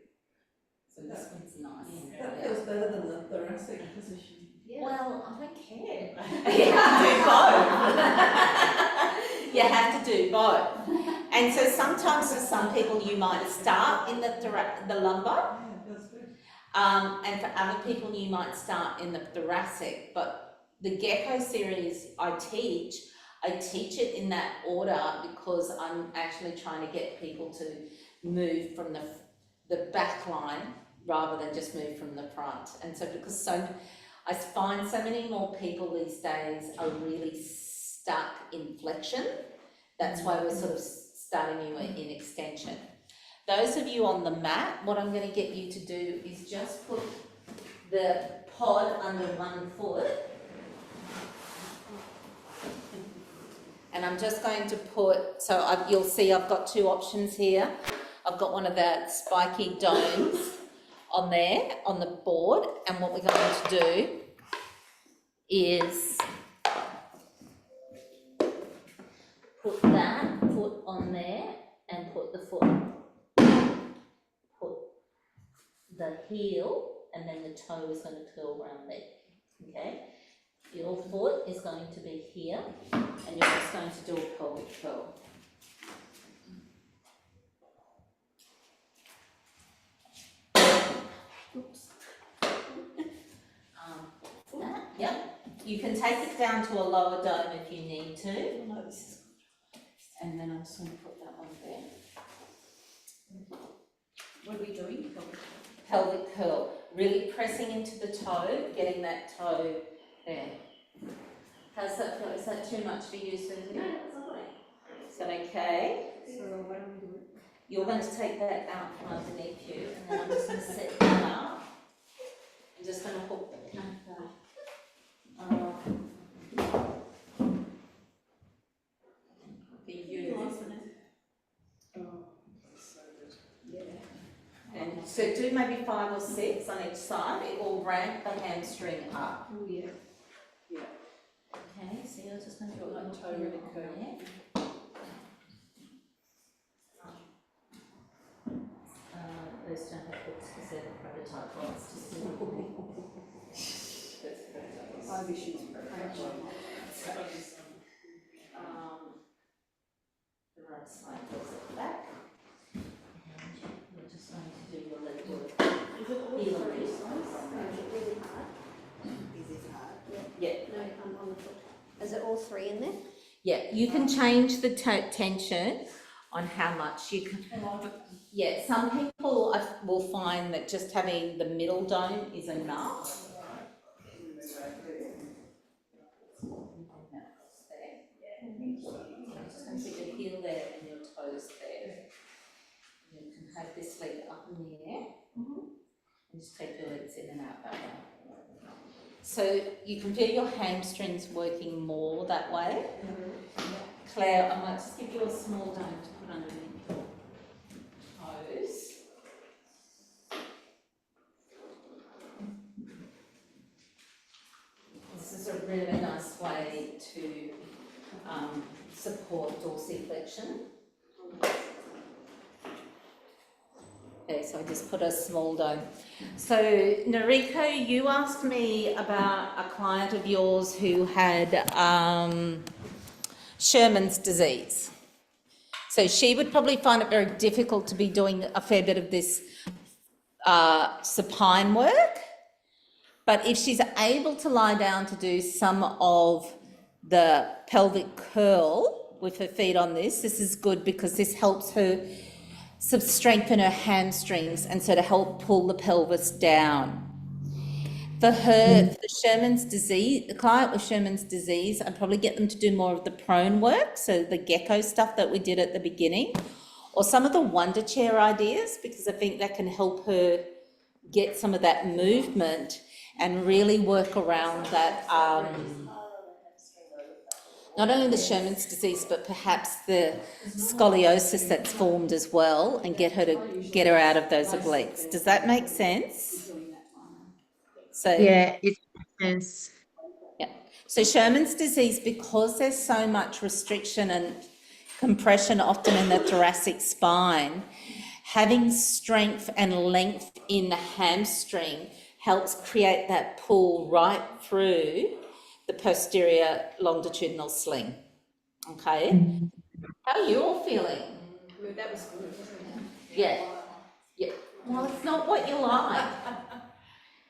So this one's nice. That feels better than the thoracic position. Well, I don't care. You have to do both. You have to do both. And so sometimes for some people you might start in the lumbar. Yeah, feels good. And for other people you might start in the thoracic. But the Gecko series I teach it in that order because I'm actually trying to get people to move from the back line rather than just move from the front. And so because I find so many more people these days are really stuck in flexion. That's why we're sort of starting you in extension. Those of you on the mat, what I'm going to get you to do is just put the pod under one foot. And I'm just going to put, you'll see I've got two options here. I've got one of that spiky domes on there, on the board, and what we're going to do is put that foot on there and put the heel, and then the toe is going to curl around there, okay? Your foot is going to be here, and you're just going to do a pelvic curl. Oops. Yep. You can take it down to a lower dome if you need to. And then I'm just going to put that one there. What are we doing? Pelvic curl. Really pressing into the toe, getting that toe there. How's that feel? Is that too much for you, Susie? No, that's lovely. Is that okay? So what are we doing? You're going to take that out from underneath you, and then I'm just going to set that up. I'm just going to hook the canter. For you. And so do maybe 5 or 6 on each side. It will ramp the hamstring up. Oh, yeah. Okay, so you're just going to put Got one that toe toe really on curled. there. Those don't have hooks because they're the prototype ones. Just do I've issues for the right side goes at the back. And we're just going to do your leg work. Is it all Heel three? release. Is it really hard? Is it hard? Yeah. No, I'm on the foot. Is it all 3 in there? Yeah, you can change the tension on how much you can. Yeah, some people will find that just having the middle dome is enough. Just going to put your heel there and your toes there. You can have this leg up in the air and just take your legs in and out that way. So you can feel your hamstrings working more that way. Claire, I might just give you a small dome to put underneath your toes. This is a really nice way to support dorsiflexion. Okay, so I just put a small dome. So Noriko, you asked me about a client of yours who had Sherman's disease. So she would probably find it very difficult to be doing a fair bit of this supine work. But if she's able to lie down to do some of the pelvic curl with her feet on this is good because this helps her strengthen her hamstrings and so to help pull the pelvis down. For her, for the Sherman's disease, the client with Sherman's disease, I'd probably get them to do more of the prone work, so the gecko stuff that we did at the beginning, or some of the wunda chair ideas, because I think that can help her get some of that movement and really work around that, not only the Sherman's disease, but perhaps the scoliosis that's formed as well, and get her out of those obliques. Does that make sense? So Yeah, it makes sense. yeah. So Sherman's disease, because there's so much restriction and compression often in the thoracic spine, having strength and length in the hamstring helps create that pull right through the posterior longitudinal sling. Okay? How are you all feeling? That was good. Yeah. Yeah. Well, it's not what you like.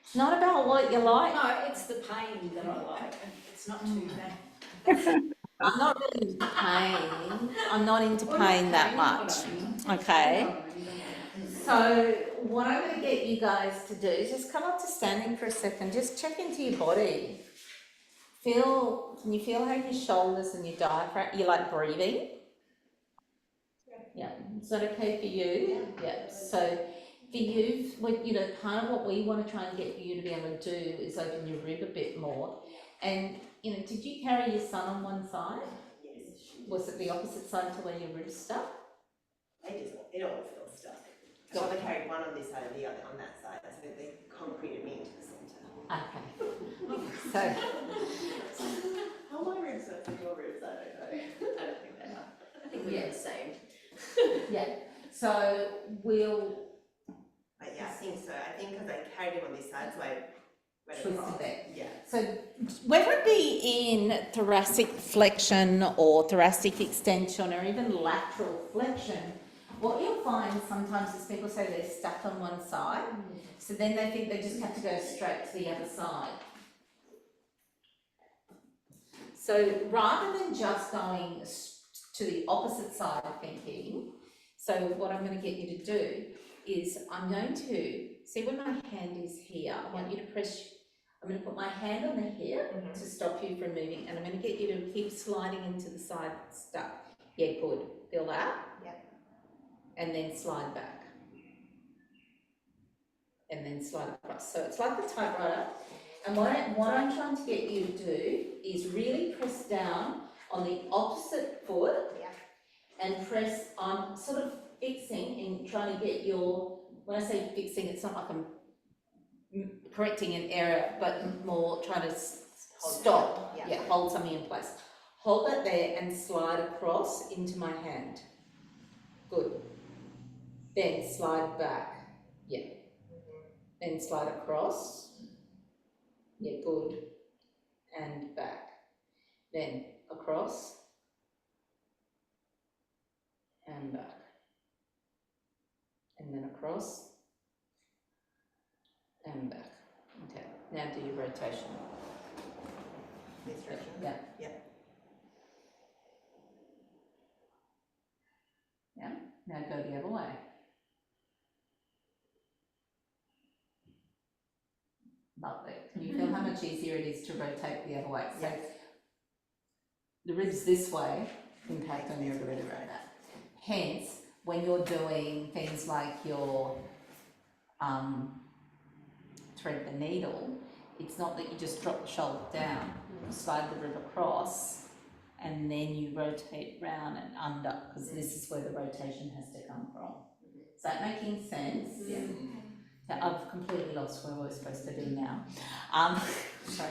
It's not about what you like. No, it's the pain that I like, and it's not too bad. I'm not really into pain. I'm not into pain that much. Okay. So what I'm going to get you guys to do is just come up to standing for a second. Just check into your body. Can you feel how your shoulders and your diaphragm, you like breathing? Yeah. Is that okay for you? Yeah. So for you, part of what we want to try and get you to be able to do is open your rib a bit more. And, did you carry your son on one side? Yes. Was it the opposite side to where your ribs stuck? It all feels stuck. So I carried one on this side and the other on that side, so that they concreted me into the centre. Okay. So, How my ribs are for your ribs, I don't know. I don't think they are. I think we're the same. yeah. So we'll But yeah, I think so. I think because I carried him on this side, so I went Twisted across. it. Yeah. So whether it be in thoracic flexion or thoracic extension or even lateral flexion, what you'll find sometimes is people say they're stuck on one side, so then they think they just have to go straight to the other side. So rather than just going to the opposite side of thinking, so what I'm going to get you to do is I'm going to, see when my hand is here, I want you to press, I'm going to put my hand on the hip to stop you from moving, and I'm going to get you to keep sliding into the side stuck. Yeah, good. Feel that? Yeah. And then slide back. And then slide across. So it's like the typewriter. And what I'm trying to get you to do is really press down on the opposite foot and press on, sort of fixing and trying to get your, when I say fixing, it's not like I'm correcting an error, but more trying to stop, hold something in place. Hold that there and slide across into my hand. Good. Then slide back. Yeah. Then slide across. Yeah, good. And back. Then across. And back. And then across. And back. Okay. Now do your rotation. This direction? Yeah. Yeah. Yeah. Now go the other way. Lovely. Can you feel how much easier it is to rotate the other way? So the ribs this way impact on your ability to rotate. Hence, when you're doing things like your thread the needle, it's not that you just drop the shoulder down, you slide the rib across, and then you rotate round and under, because this is where the rotation has to come from. Is that making sense? Yeah. I've completely lost where we're supposed to be now. Sorry.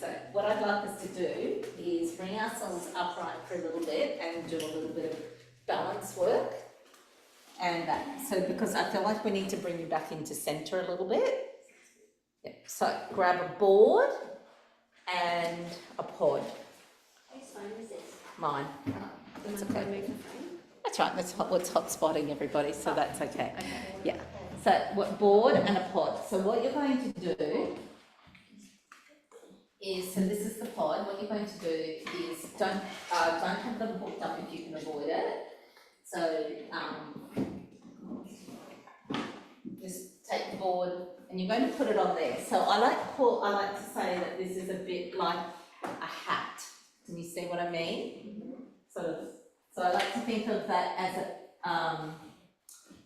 So what I'd like us to do is bring ourselves upright for a little bit and do a little bit of balance work. and that. So because I feel like we need to bring you back into centre a little bit. Yeah. So grab a board and a pod. Whose phone is this? Mine. That's okay. That's right. That's what's hot spotting everybody, so that's okay. Yeah. So what board and a pod. So what you're going to do is, so this is the pod. What you're going to do is don't have them hooked up if you can avoid it. So just take the board and you're going to put it on there. So I like to say that this is a bit like a hat. Can you see what I mean? So I like to think of that as a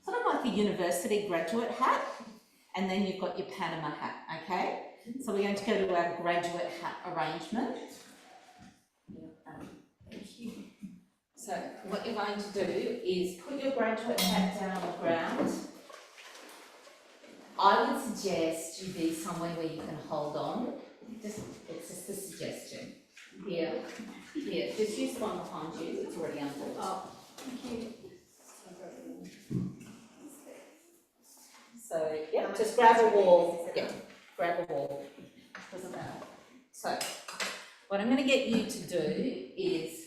sort of like a university graduate hat, and then you've got your Panama hat, okay? So we're going to go to our graduate hat arrangement. Thank you. So what you're going to do is put your graduate hat down on the ground. I would suggest you be somewhere where you can hold on. It's just a suggestion. Here, just use the one behind you, it's already unfolded. Oh, thank you. So, yeah, just grab a wall. Yeah, grab a wall. Doesn't matter. So, what I'm going to get you to do is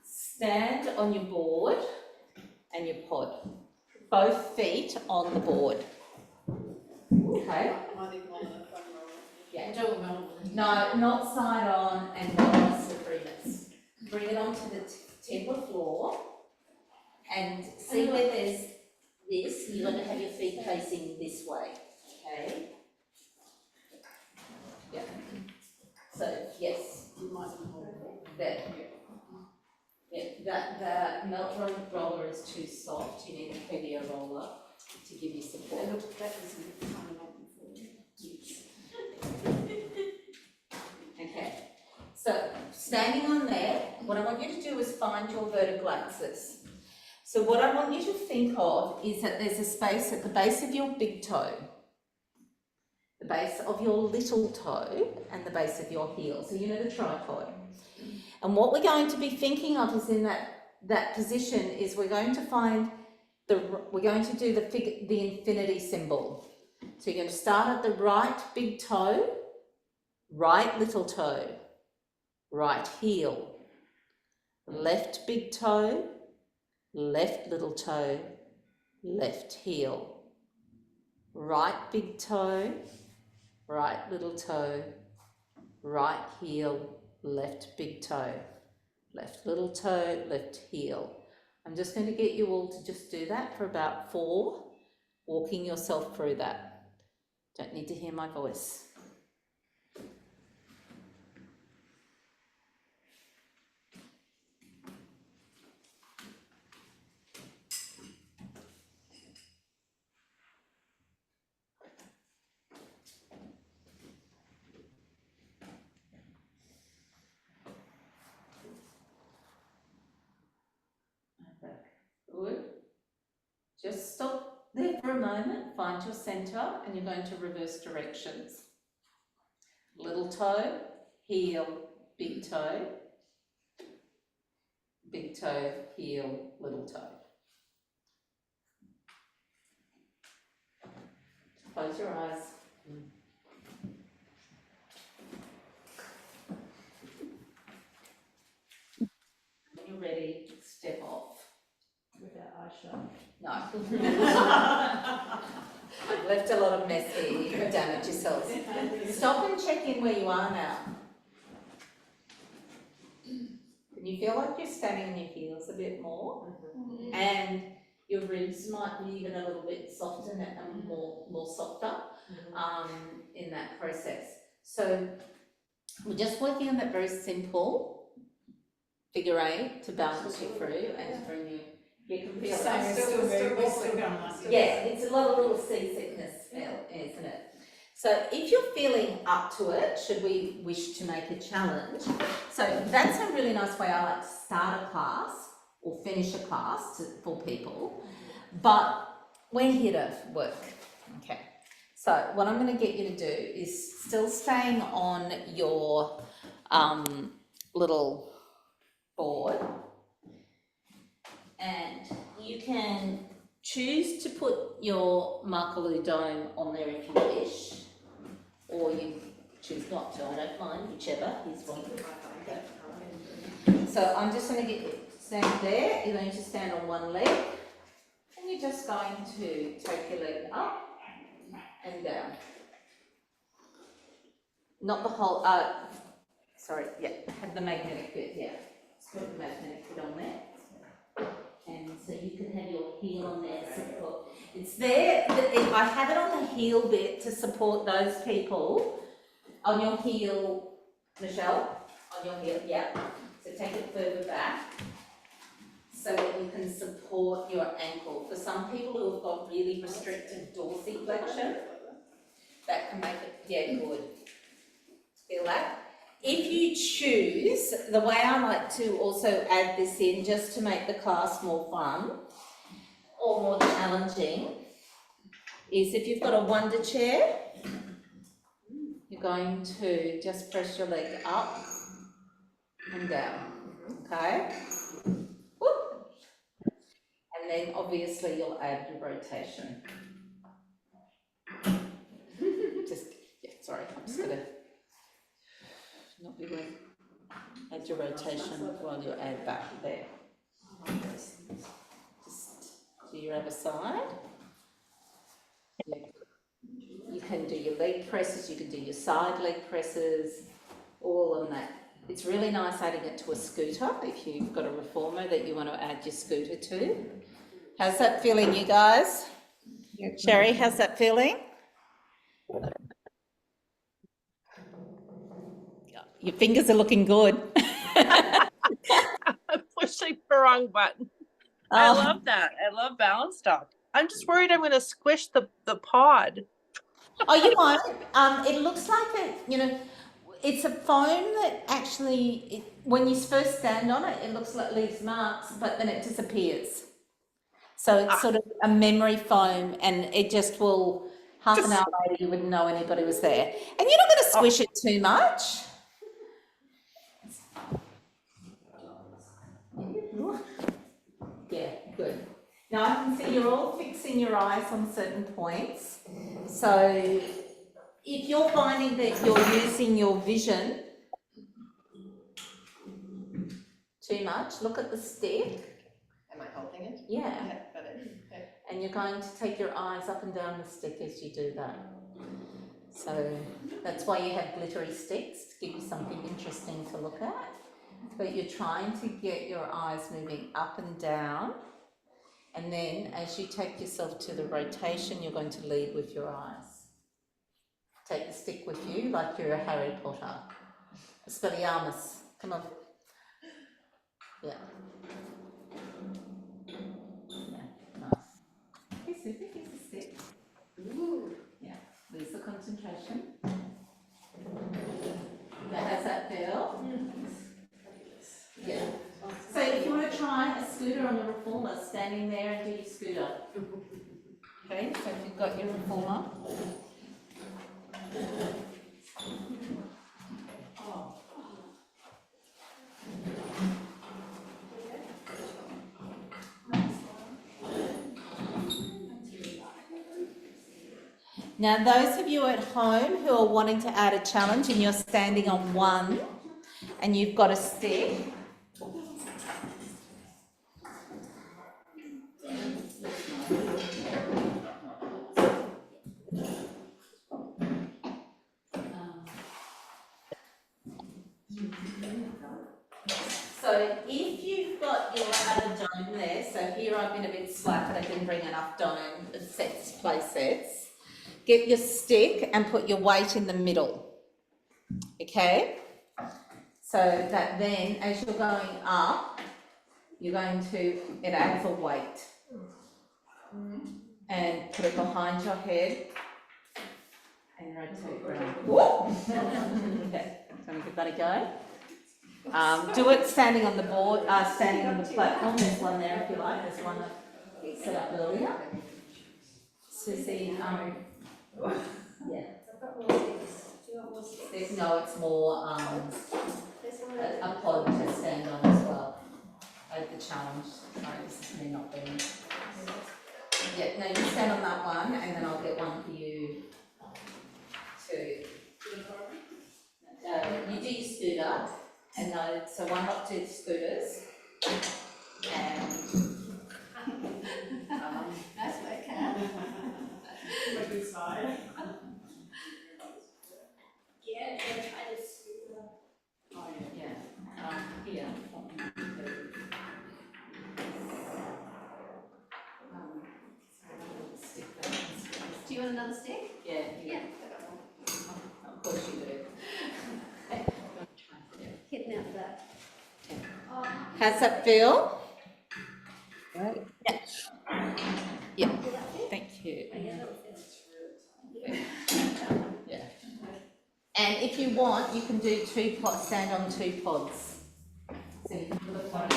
stand on your board and your pod. Both feet on the board. Okay? Yeah. No, not side on and not on slipperiness. Bring it onto the temple floor and see where there's this. You're going to have your feet facing this way, okay? Yeah. So, yes. There. Yeah, that melt roller is too soft. You need a heavier roller to give you support. Okay, so standing on there, what I want you to do is find your vertical axis. So what I want you to think of is that there's a space at the base of your big toe, the base of your little toe, and the base of your heel. So you know the tripod. And what we're going to be thinking of is in that position is we're going to find we're going to do the infinity symbol. So you're going to start at the right big toe, right little toe, right heel, left big toe, left little toe, left heel, right big toe, right little toe, right heel, left big toe, left little toe, left heel. I'm just going to get you all to just do that for about 4, walking yourself through that. Don't need to hear my voice. Good. Just stop there for a moment, find your centre, and you're going to reverse directions. Little toe, heel, big toe, heel, little toe. Close your eyes. When you're ready, step off. Without eye shut. No. I've left a lot of mess here, you could damage yourselves. Stop and check in where you are now. Can you feel like you're standing on your heels a bit more? Mm-hmm. And your ribs might be even a little bit softer and more softer in that process. So we're just working on that very simple figure 8 to balance you through and to bring you. You can feel yeah, it's a lot of little seasickness, isn't it? So if you're feeling up to it, should we wish to make a challenge? So that's a really nice way I like to start a class or finish a class for people, but we're here to work, okay? So what I'm going to get you to do is still staying on your little board, and you can choose to put your Markaloo dome on there if you wish, or you choose not to, I don't mind, whichever is one. So I'm just going to get you stand there, you're going to stand on one leg, and you're just going to take your leg up and down. Not the whole, sorry, yeah, have the magnetic bit, yeah. Let's put the magnetic bit on there. And so you can have your heel on there to support. It's there, I have it on the heel bit to support those people. On your heel, Michelle, on your heel, yeah. So take it further back so that you can support your ankle. For some people who have got really restricted dorsiflexion, that can make it, yeah, good. Feel that? If you choose, the way I like to also add this in just to make the class more fun or more challenging is if you've got a wunda chair, you're going to just press your leg up and down, okay? Whoop. And then obviously you'll add your rotation. Just, yeah, sorry, I'm just gonna not be weird. Add your rotation while you add back there. Just do your other side. You can do your leg presses, you can do your side leg presses, all on that. It's really nice adding it to a scooter if you've got a reformer that you want to add your scooter to. How's that feeling, you guys? Sherry, how's that feeling? Your fingers are looking good. I'm pushing the wrong button. I love that. I love balance stock. I'm just worried I'm going to squish the pod. Oh, you won't. It looks like it's a foam that actually, when you first stand on it, it looks like it leaves marks, but then it disappears. So it's sort of a memory foam, and it just will, half an hour later, you wouldn't know anybody was there. And you're not going to squish it too much. Yeah, good. Now I can see you're all fixing your eyes on certain points. So if you're finding that you're using your vision too much, look at the stick. Am I holding it? Yeah. Yeah, got it. Okay. And you're going to take your eyes up and down the stick as you do that. So that's why you have glittery sticks, to give you something interesting to look at. But you're trying to get your eyes moving up and down. And then as you take yourself to the rotation, you're going to lead with your eyes. Take the stick with you like you're a Harry Potter. Expelliarmus, come on. Yeah. Yeah, nice. Here's the stick. Ooh. Yeah, there's the concentration. Now, how's that feel? Yeah. So if you want to try a scooter on the reformer, standing there and do your scooter. Okay, so if you've got your reformer. Now those of you at home who are wanting to add a challenge and you're standing on one and you've got a stick, so if you've got your other dome there, so here I've been a bit slack but I didn't bring enough dome sets, play sets. Get your stick and put your weight in the middle, okay? So that then, as you're going up, you're going to, it adds a weight. And put it behind your head and rotate around. Okay, so we give that a go. Do it standing on the board, standing on the platform. There's one there if you like. There's one that we set up earlier. Susie, yeah. No, it's more a pod to stand on as well. The challenge. Sorry, this is me not being. Yeah, no, you stand on that one and then I'll get one for you too. You do your scooter and no, so one up to the scooters and That's okay. My good side. Yeah, try to scooter. Oh, yeah. yeah, here. Stick that. Do you want another stick? Yeah, Yeah. of course you do. Hitting out that. How's that feel? Right. Yeah, thank you. Yeah. And if you want, you can do 2 pods, stand on 2 pods. So you can put a pod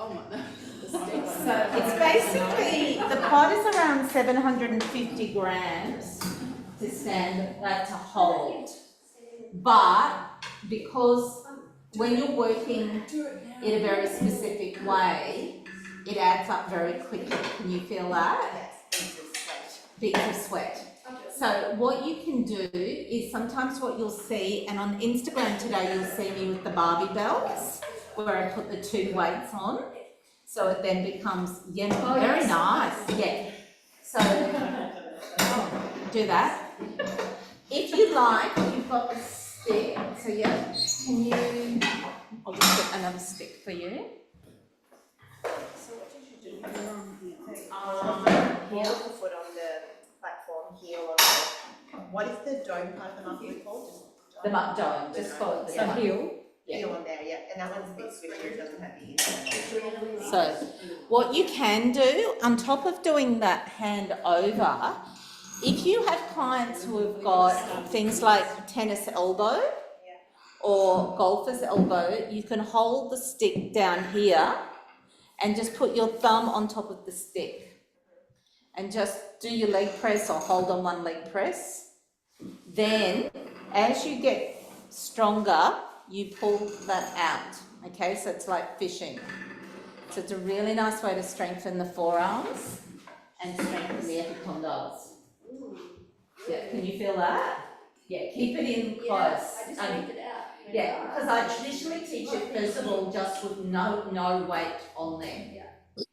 Oh my no. So it's basically, the pod is around 750 grams to stand, to hold. But because when you're working in a very specific way, it adds up very quickly. Can you feel that? Beads of sweat. So what you can do is sometimes what you'll see, and on Instagram today you'll see me with the Barbie belts, where I put the 2 weights on. So it then becomes, very nice, yeah. So do that. If you like, you've got the stick, so yeah, can you, I'll just put another stick for you. So what did you do? Here. Hold the foot on the platform, heel on the, what is the dome part of the muscle called? The muck dome, just call it the dome. Heel. Heel on there, yeah, and that one's a bit squishy, it doesn't have the inside. So what you can do, on top of doing that hand over, if you have clients who have got things like tennis elbow or golfer's elbow, you can hold the stick down here and just put your thumb on top of the stick and just do your leg press or hold on one leg press. Then as you get stronger, you pull that out, okay? So it's like fishing. So it's a really nice way to strengthen the forearms and strengthen the epicondyles. Yeah, can you feel that? Yeah, keep it in close. I just worked it out. Yeah, because I traditionally teach it first of all just with no weight on them. Yeah.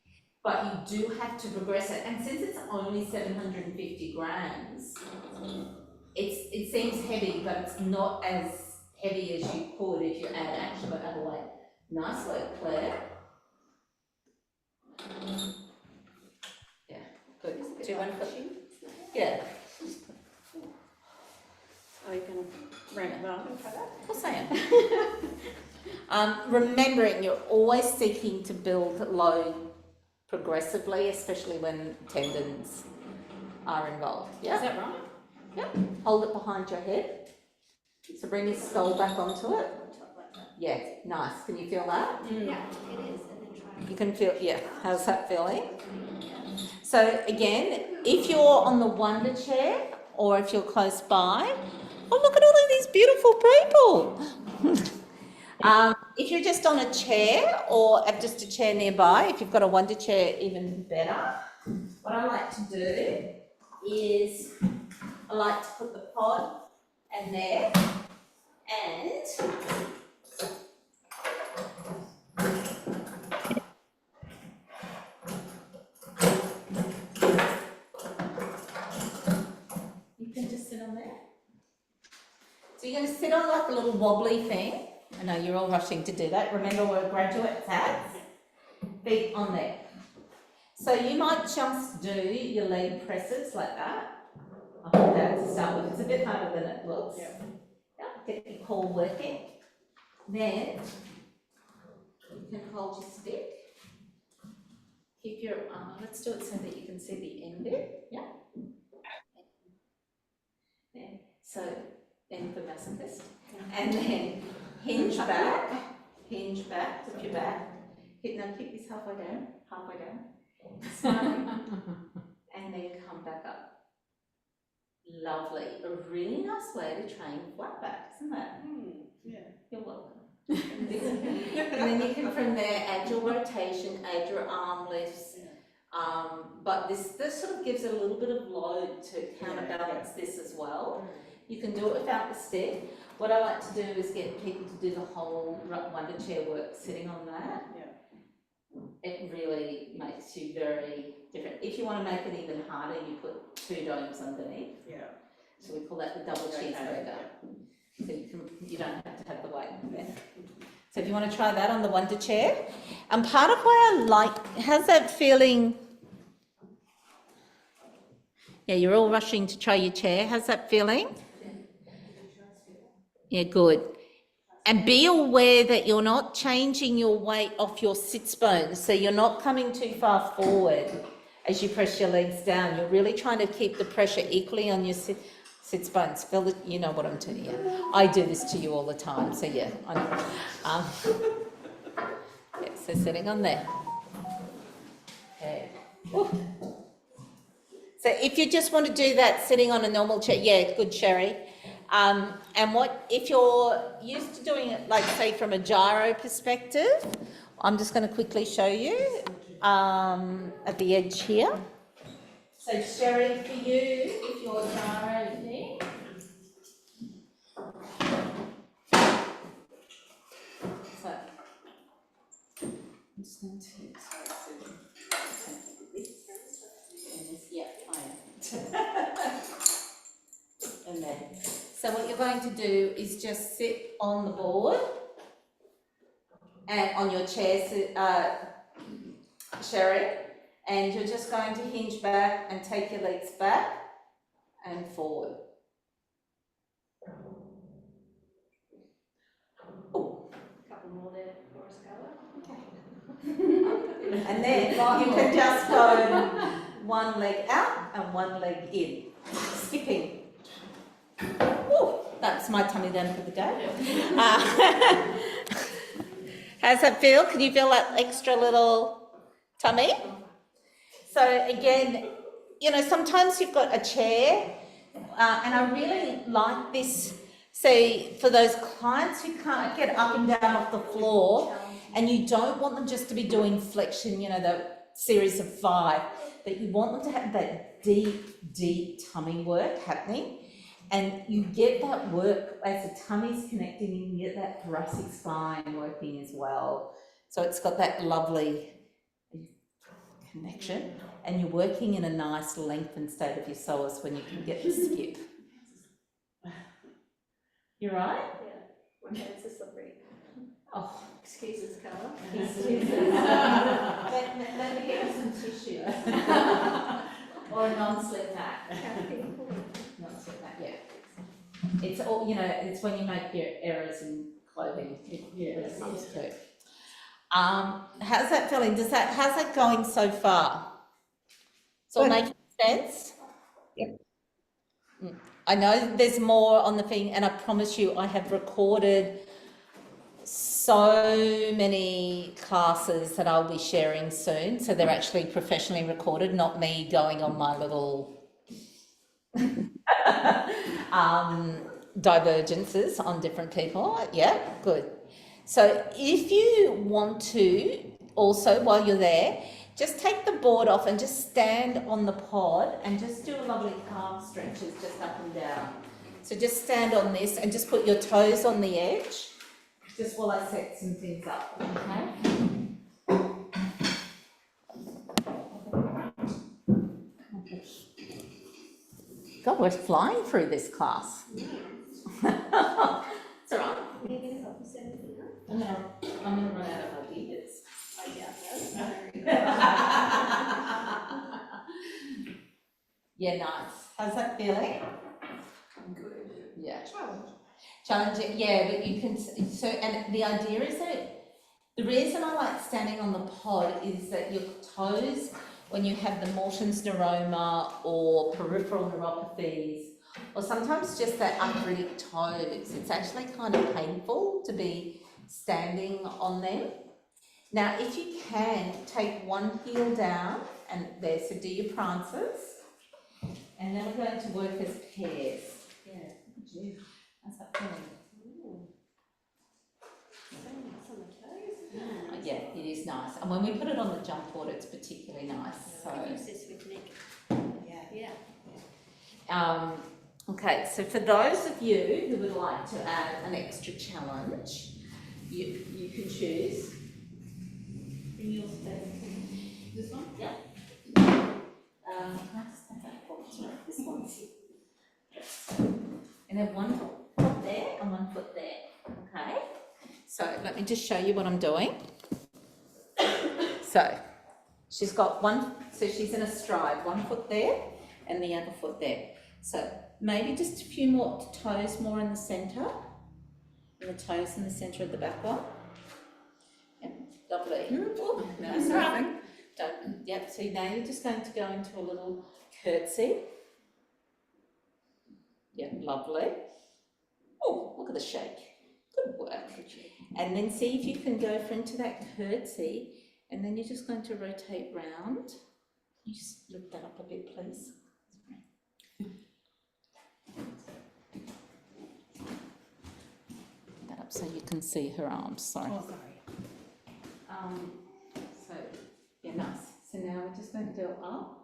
But you do have to progress it, and since it's only 750 grams, it seems heavy, but it's not as heavy as you could if you actually add weight. Nice work, Claire. Yeah, good. Do you want to put? Yeah. Are you going to ramp it up? Of course I am. Remembering you're always seeking to build load progressively, especially when tendons are involved. Yeah. Is that right? Yep. Hold it behind your head. So bring your skull back onto it. Yeah, nice. Can you feel that? Yeah, it is. And then try. You can feel, yeah. How's that feeling? So again, if you're on the wunda chair or if you're close by, oh, look at all of these beautiful people. If you're just on a chair or at just a chair nearby, if you've got a wunda chair, even better. What I like to do is I like to put the pod and there and you can just sit on there. So you're going to sit on like a little wobbly thing. I know you're all rushing to do that. Remember we're graduates at feet on there. So you might just do your leg presses like that. I'll hold that to start with. It's a bit harder than it looks. Yeah, get your core working. Then you can hold your stick. Keep your let's do it so that you can see the end bit. Yeah. Then so end for masochist. And then hinge back, put your back. Now keep this halfway down, slowly, and then come back up. Lovely, a really nice way to train flat back, isn't it? Yeah. You're welcome. And then you can from there add your rotation, add your arm lifts. But this sort of gives it a little bit of load to counterbalance this as well. You can do it without the stick. What I like to do is get people to do the whole wonder chair work sitting on that. It really makes you very different. If you want to make it even harder, you put 2 domes underneath. So we call that the double cheeseburger. So you don't have to have the weight there. So if you want to try that on the wonder chair. And part of why I like, how's that feeling? Yeah, you're all rushing to try your chair. How's that feeling? Yeah, good. And be aware that you're not changing your weight off your sits bones. So you're not coming too far forward as you press your legs down. You're really trying to keep the pressure equally on your sits bones. Feel it, you know what I'm doing. Yeah. I do this to you all the time. So yeah, I know. Yeah, so sitting on there. Okay. Ooh. So if you just want to do that sitting on a normal chair, yeah, good, Sherry. And what if you're used to doing it, like say from a gyro perspective, I'm just going to quickly show you at the edge here. So Sherry, for you, if you're gyro thing, so I'm just going to yeah, I am. And then, so what you're going to do is just sit on the board and on your chair, Sherry, and you're just going to hinge back and take your legs back and forward. Oh. Couple more there for us, Carla. And then you can just go one leg out and one leg in, skipping. Ooh, that's my tummy then for the day. How's that feel? Can you feel that extra little tummy? So again, you know, sometimes you've got a chair, and I really like this, say, for those clients who can't get up and down off the floor, and you don't want them just to be doing flexion, you know, the series of 5, but you want them to have that deep tummy work happening. And you get that work as the tummy's connecting, you can get that thoracic spine working as well. So it's got that lovely connection, and you're working in a nice lengthened state of your psoas when you can get the skip. You right? Yeah, my hands are slippery. Oh, Excuses, Carla. excuses. Let me get you some tissues. Or a non-slip mat. Non-slip mat, yeah. It's all, you know, it's when you make your errors in clothing, it really comes to. How's that feeling? How's that going so far? It's all making sense? Yep. I know there's more on the thing, and I promise you I have recorded so many classes that I'll be sharing soon. So they're actually professionally recorded, not me going on my little divergences on different people. Yeah, good. So if you want to also, while you're there, just take the board off and just stand on the pod and just do a lovely calf stretches just up and down. So just stand on this and just put your toes on the edge, just while I set some things up, okay? God, we're flying through this class. It's all right. I'm gonna run out of ideas. Yeah, nice. How's that feeling? Good. Yeah. Challenging, yeah, but you can, so, and the idea is that the reason I like standing on the pod is that your toes, when you have the Morton's neuroma or peripheral neuropathies, or sometimes just that arthritic toes, it's actually kind of painful to be standing on them. Now, if you can, take one heel down and there, so do your prances, and then we're going to work as pairs. Yeah, how's that feeling? is nice. And when we put it on the jump board, it's particularly nice, so. Okay, so for those of you who would like to add an extra challenge, you can choose. Bring yours back. This one? Yeah. Can I just have that box, right? This one's. And then one foot there and one foot there. Okay. So let me just show you what I'm doing. So she's got so she's in a stride, one foot there and the other foot there. So maybe just a few more toes more in the centre, and the toes in the centre of the back one. Yep, lovely. Ooh, nice. Don't, yep, so now you're just going to go into a little curtsy. Yep, lovely. Oh, look at the shake. Good work. And then see if you can go into that curtsy, and then you're just going to rotate round. Can you just lift that up a bit, please? That up so you can see her arms, sorry. Oh, sorry. So, yeah, nice. So now we're just going to go up.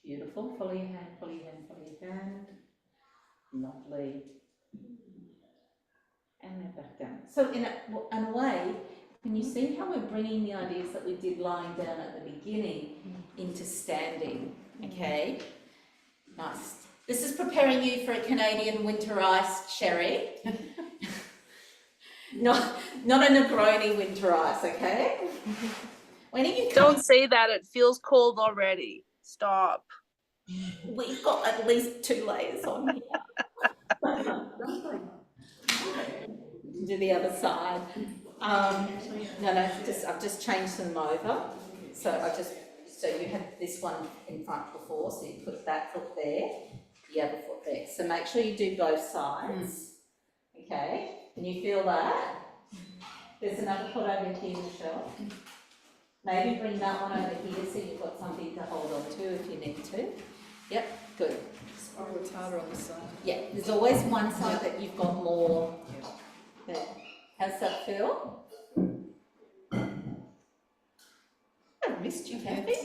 Beautiful. Follow your hand, follow your hand, follow your hand. Lovely. And then back down. So in a way, can you see how we're bringing the ideas that we did lying down at the beginning into standing? Okay. Nice. This is preparing you for a Canadian winter ice, Sherry. not a Negroni winter ice, okay? When are you coming? Don't say that, it feels cold already. Stop. We've got at least 2 layers on here. Do the other side. No, I've just changed them over. So you had this one in front before, so you put that foot there, the other foot there. So make sure you do both sides. Okay, can you feel that? There's another foot over here, Michelle. Maybe bring that one over here so you've got something to hold on to if you need to. Yep, good. Oh, it's harder on the side. Yeah, there's always one side that you've got more there. How's that feel? I missed you, Kathy.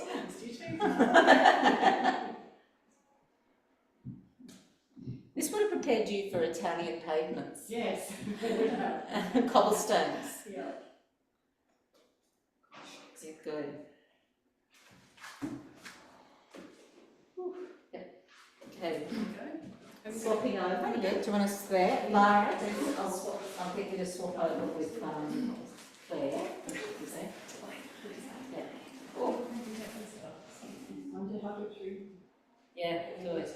This would have prepared you for Italian pavements. Yes. Cobblestones. Yeah. Good. Yep. Okay. Swapping over. Yeah. Do you want us there, Lara? I'll get you to swap over with Claire. Yeah. Oh. Yeah. Good.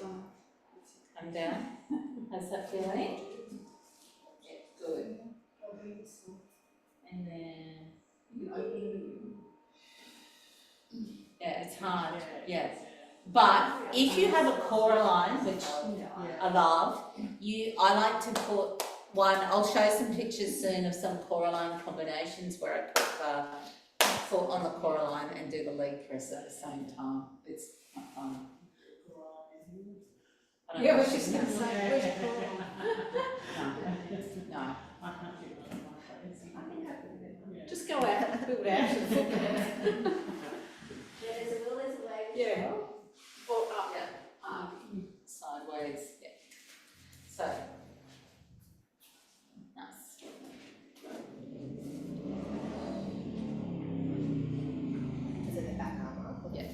Come down. How's that feeling? Yeah. Good. And then. Yeah, it's hard, yes. But if you have a core line, which I love, I like to put one, I'll show some pictures soon of some core line combinations where I put the foot on the core line and do the leg press at the same time. It's fun. Yeah, we're just going to say. No. Just go out and build out. There's a will, there's a way. Yeah. Or up. Yeah. Sideways. Yeah. So. Nice. Is it the back arm up? Yeah.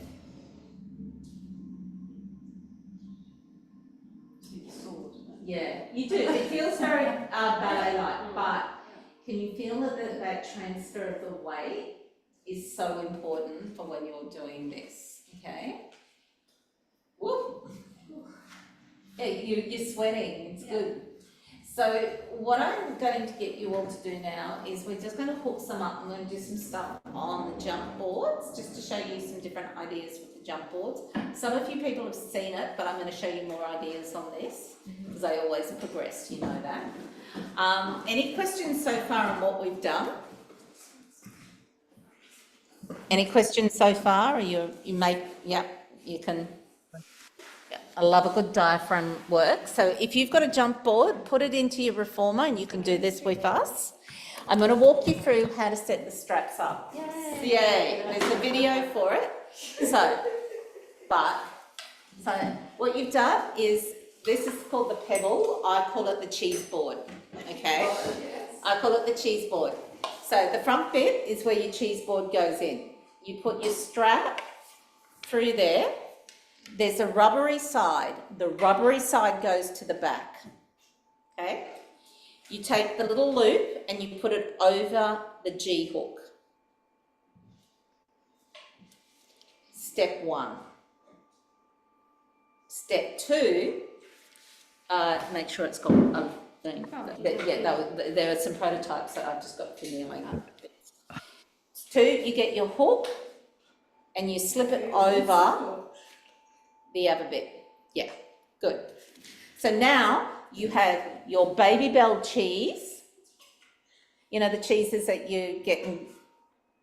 Yeah, you do. It feels very ballet-like, but can you feel that transfer of the weight is so important for when you're doing this, okay? Whoop. Yeah, you're sweating, it's good. So what I'm going to get you all to do now is we're just going to hook some up. I'm going to do some stuff on the jump boards, just to show you some different ideas with the jump boards. Some of you people have seen it, but I'm going to show you more ideas on this, because I always progress, you know that. Any questions so far on what we've done? Any questions so far? Or you can. Yeah, I love a good diaphragm work. So if you've got a jump board, put it into your reformer and you can do this with us. I'm going to walk you through how to set the straps up. Yay! There's a video for it. So what you've done is, this is called the pebble. I call it the cheese board. Okay? I call it the cheese board. So the front bit is where your cheese board goes in. You put your strap through there. There's a rubbery side. The rubbery side goes to the back. Okay? You take the little loop and you put it over the G hook. Step 1. Step 2, make sure it's got a thing. There are some prototypes that I've just got familiar with. 2, you get your hook and you slip it over the other bit. Yeah, good. So now you have your Baby Bell cheese. You know, the cheeses that you get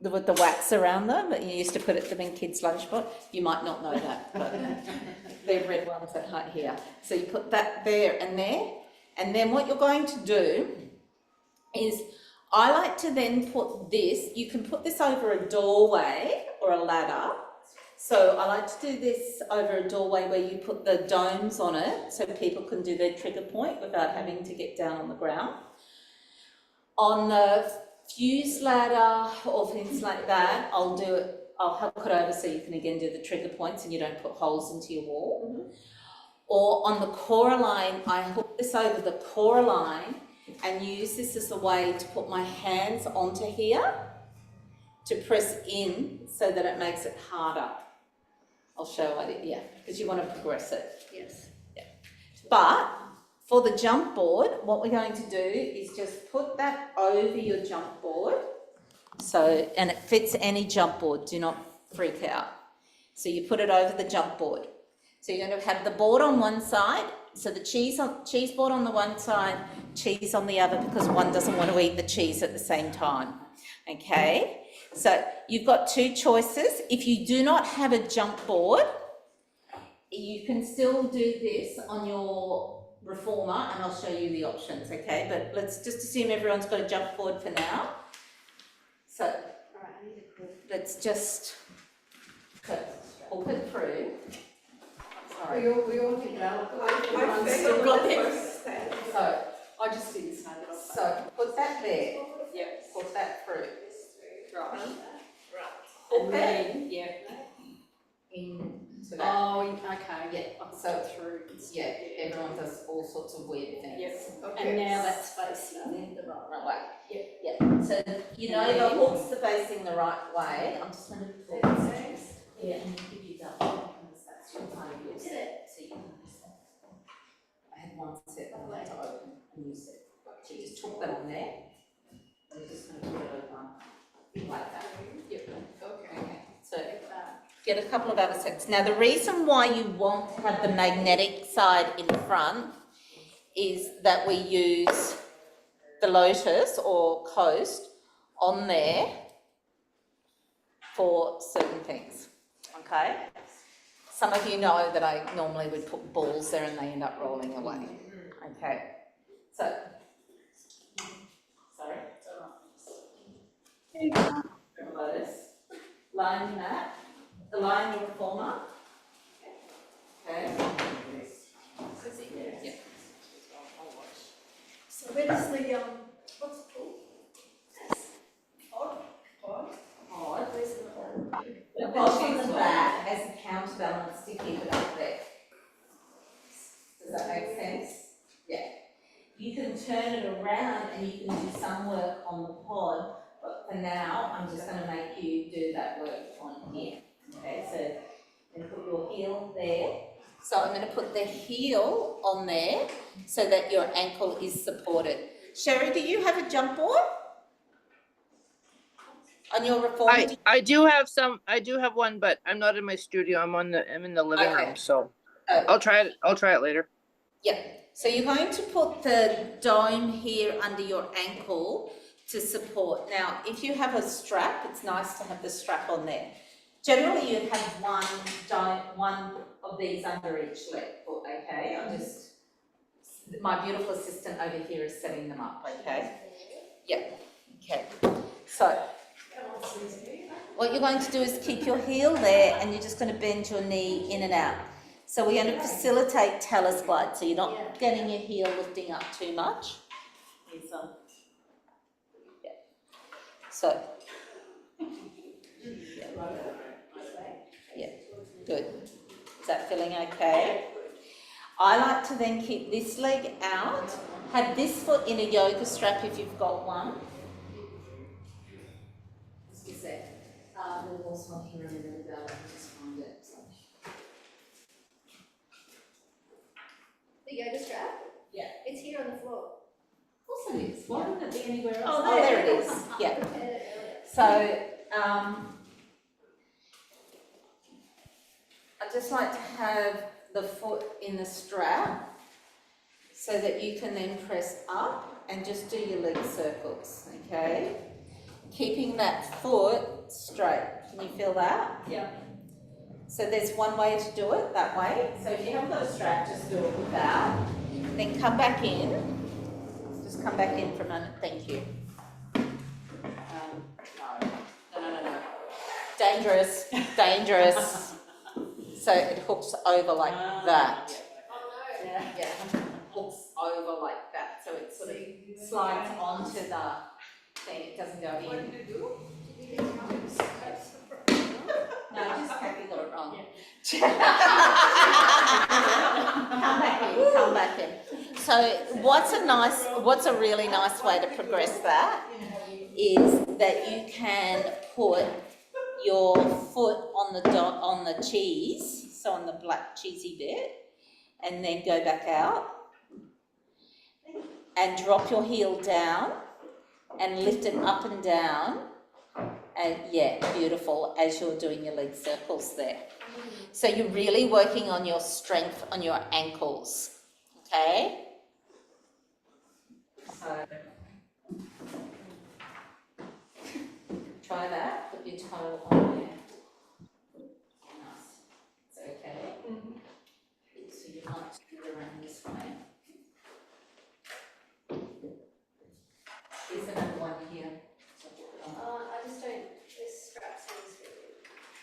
with the wax around them, that you used to put them in kids' lunchbox. You might not know that, but they're red ones that hide here. So you put that there, and then what you're going to do is, I like to then put this, you can put this over a doorway or a ladder. So I like to do this over a doorway where you put the domes on it so people can do their trigger point without having to get down on the ground. On the fuse ladder or things like that, I'll hook it over so you can again do the trigger points and you don't put holes into your wall. Or on the Coraline, I hook this over the Coraline and use this as a way to put my hands onto here to press in so that it makes it harder. I'll show it, because you want to progress it. Yes. Yeah. But for the jump board, what we're going to do is just put that over your jump board. So, and it fits any jump board, do not freak out. So you put it over the jump board. So you're going to have the board on one side, so the cheese board on the one side, cheese on the other, because one doesn't want to eat the cheese at the same time. Okay? So you've got 2 choices. If you do not have a jump board, you can still do this on your reformer, and I'll show you the options, okay? But let's just assume everyone's got a jump board for now. So let's just hook it through. Sorry. We all think about Everyone's still got this. So I just didn't say that. So put that there. Yeah. Put that through. Right. And then into that. Oh, okay. Yeah. So through. Yeah. Everyone does all sorts of weird things. Yes. Okay. And now that's facing the right way. Yeah. So you know the hooks are facing the right way. I'm just going to put this. Yeah. And give you that because that's your part of your set. So you can understand. I had one set that I had to open and use it. So you just took that on there. And you're just going to put it over like that. Yep. Okay. So get a couple of other sets. Now the reason why you want to have the magnetic side in front is that we use the Lotus or Coast on there for certain things. Okay? Some of you know that I normally would put balls there and they end up rolling away. Okay. So, sorry. Lotus. Line that. The line your reformer. Okay. Yeah. So where does the what's it called? Odd. Where's the odd? The box on the back as a counterbalance to keep it up there. Does that make sense? Yeah. You can turn it around and you can do some work on the pod, but for now, I'm just going to make you do that work on here. Okay, so then put your heel there. So I'm going to put the heel on there so that your ankle is supported. Sherry, do you have a jump board on your reformer? I do have one, but I'm not in my studio. I'm in the living room, so I'll try it later. Yeah. So you're going to put the dome here under your ankle to support. Now, if you have a strap, it's nice to have the strap on there. Generally, you have one of these under each leg foot, okay? my beautiful assistant over here is setting them up, okay? Yeah. Okay, so what you're going to do is keep your heel there and you're just going to bend your knee in and out. So we're going to facilitate talus glide, so you're not getting your heel lifting up too much. Yeah. So, yeah, good. Is that feeling okay? I like to then keep this leg out, have this foot in a yoga strap if you've got one. Just a sec. There's also one here in the middle, I can just find it. The yoga strap? Yeah. It's here on the floor. Of course it is. Why wouldn't it be anywhere else? Oh, There it is. Yeah. So, I just like to have the foot in the strap so that you can then press up and just do your leg circles, okay? Keeping that foot straight. Can you feel that? Yeah. So there's one way to do it, that way. So if you haven't got a strap, just do it with that. Then come back in. Just come back in for a moment. Thank you. No. Dangerous, dangerous. So it hooks over like that. Oh no. Yeah, hooks over like that. So it sort of slides onto the thing. It doesn't go in. What did you do? No, just Kathy got it wrong. Come back in. So what's a really nice way to progress that is that you can put your foot on the cheese, so on the black cheesy bit, and then go back out and drop your heel down and lift it up and down. And yeah, beautiful, as you're doing your leg circles there. So you're really working on your strength on your ankles, okay? So try that, put your toe on there. Nice, it's okay. So you might do it around this way. Here's another one here. I just don't, this strap seems really.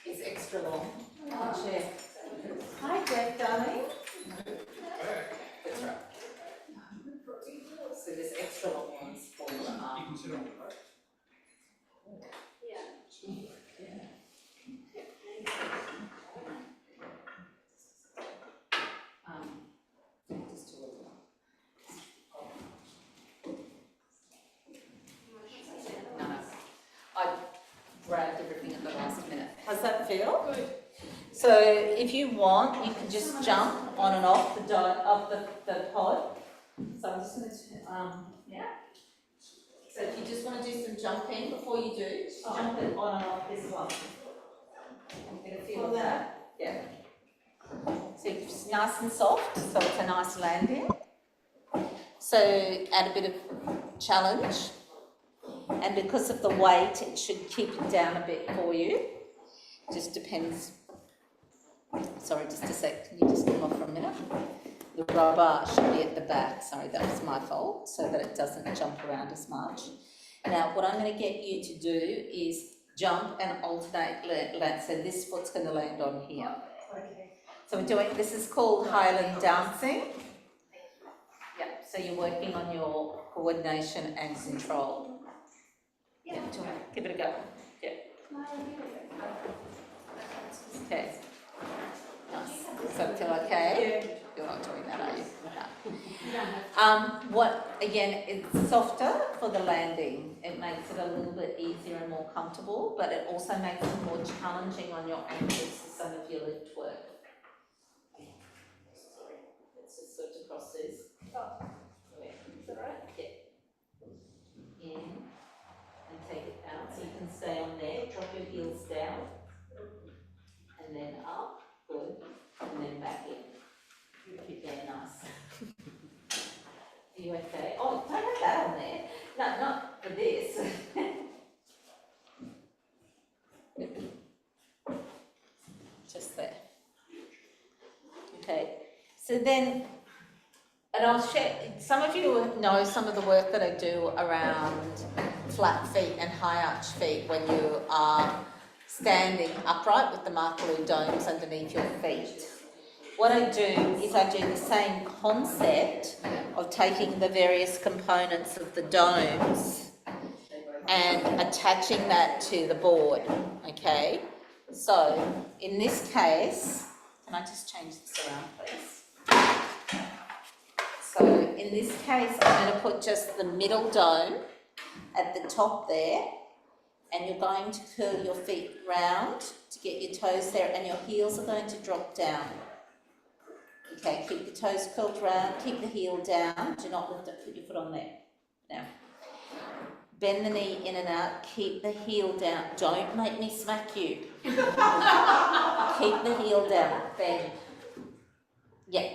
It's extra long. Hi, Jeff, darling. That's right. So there's extra long ones for the arm. Yeah. Just do it. No, I grabbed everything at the last minute. How's that feel? Good. So if you want, you can just jump on and off the pod. So I'm just going to, yeah. So if you just want to do some jumping before you do, just jump it on and off this one. I'm going to feel that. Yeah. So it's nice and soft, so it's a nice landing. So add a bit of challenge. And because of the weight, it should keep it down a bit for you. Just depends. Sorry, just a sec. Can you just come off for a minute? The rubber should be at the back. Sorry, that was my fault, so that it doesn't jump around as much. Now, what I'm going to get you to do is jump and alternate land. So this foot's going to land on here. Okay. So we're doing, this is called Highland dancing. Yeah, so you're working on your coordination and control. Yeah, give it a go. Yeah. Okay. Nice. Does that feel okay? Yeah. You're not doing that, are you? No. Again, it's softer for the landing. It makes it a little bit easier and more comfortable, but it also makes it more challenging on your ankles for some of your lift work. Let's just switch across this. Oh, is that right? Yeah. In and take it out, so you can stay on there. Drop your heels down, and then up. Good, and then back in. Yeah, nice. Are you okay? Oh, don't have that on there. No, not for this. Just there. Okay, so then, and I'll share, some of you know some of the work that I do around flat feet and high arch feet when you are standing upright with the Markaloo domes underneath your feet. What I do is I do the same concept of taking the various components of the domes and attaching that to the board, okay? So in this case, can I just change this around, please? So in this case, I'm going to put just the middle dome at the top there, and you're going to curl your feet round to get your toes there, and your heels are going to drop down. Okay, keep the toes curled round, keep the heel down, do not lift it, put your foot on there. Now, bend the knee in and out, keep the heel down, don't make me smack you. Keep the heel down, bend. Yeah,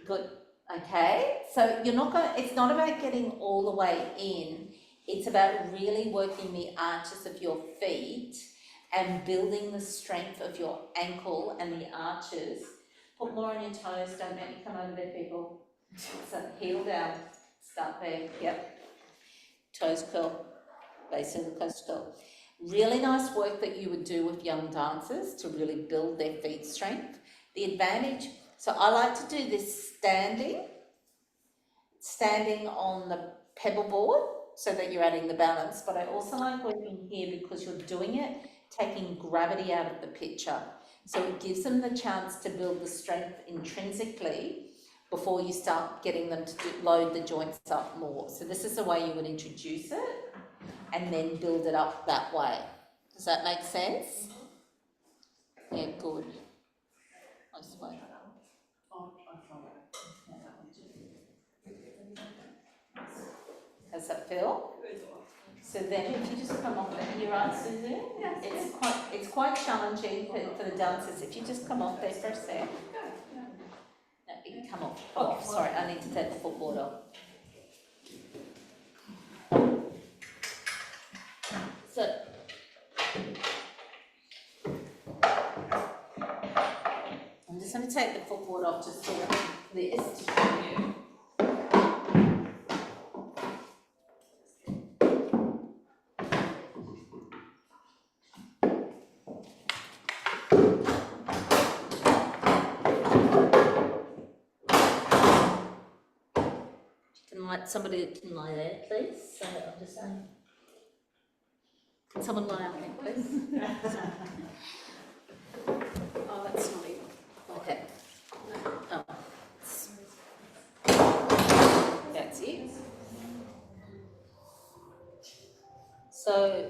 good. Okay, so you're not going, it's not about getting all the way in, it's about really working the arches of your feet and building the strength of your ankle and the arches. Put more on your toes, don't make me come over there, people. So heel down, start there, yep. Toes curl, base of the toes curl. Really nice work that you would do with young dancers to really build their feet strength. The advantage, so I like to do this standing on the pebble board so that you're adding the balance, but I also like working here because you're doing it, taking gravity out of the picture. So it gives them the chance to build the strength intrinsically before you start getting them to load the joints up more. So this is the way you would introduce it and then build it up that way. Does that make sense? Yeah, good. Nice way. How's that feel? So then if you just come off there, you're right, Susan? Yes. It's quite challenging for the dancers. If you just come off there for a sec. No, you can come off. Oh, sorry, I need to take the footboard off. So, I'm just going to take the footboard off just for this to show you. Somebody that can lie there, please. So I'm just saying. Can someone lie up there, please? Oh, that's not even. Okay. Oh. That's it. So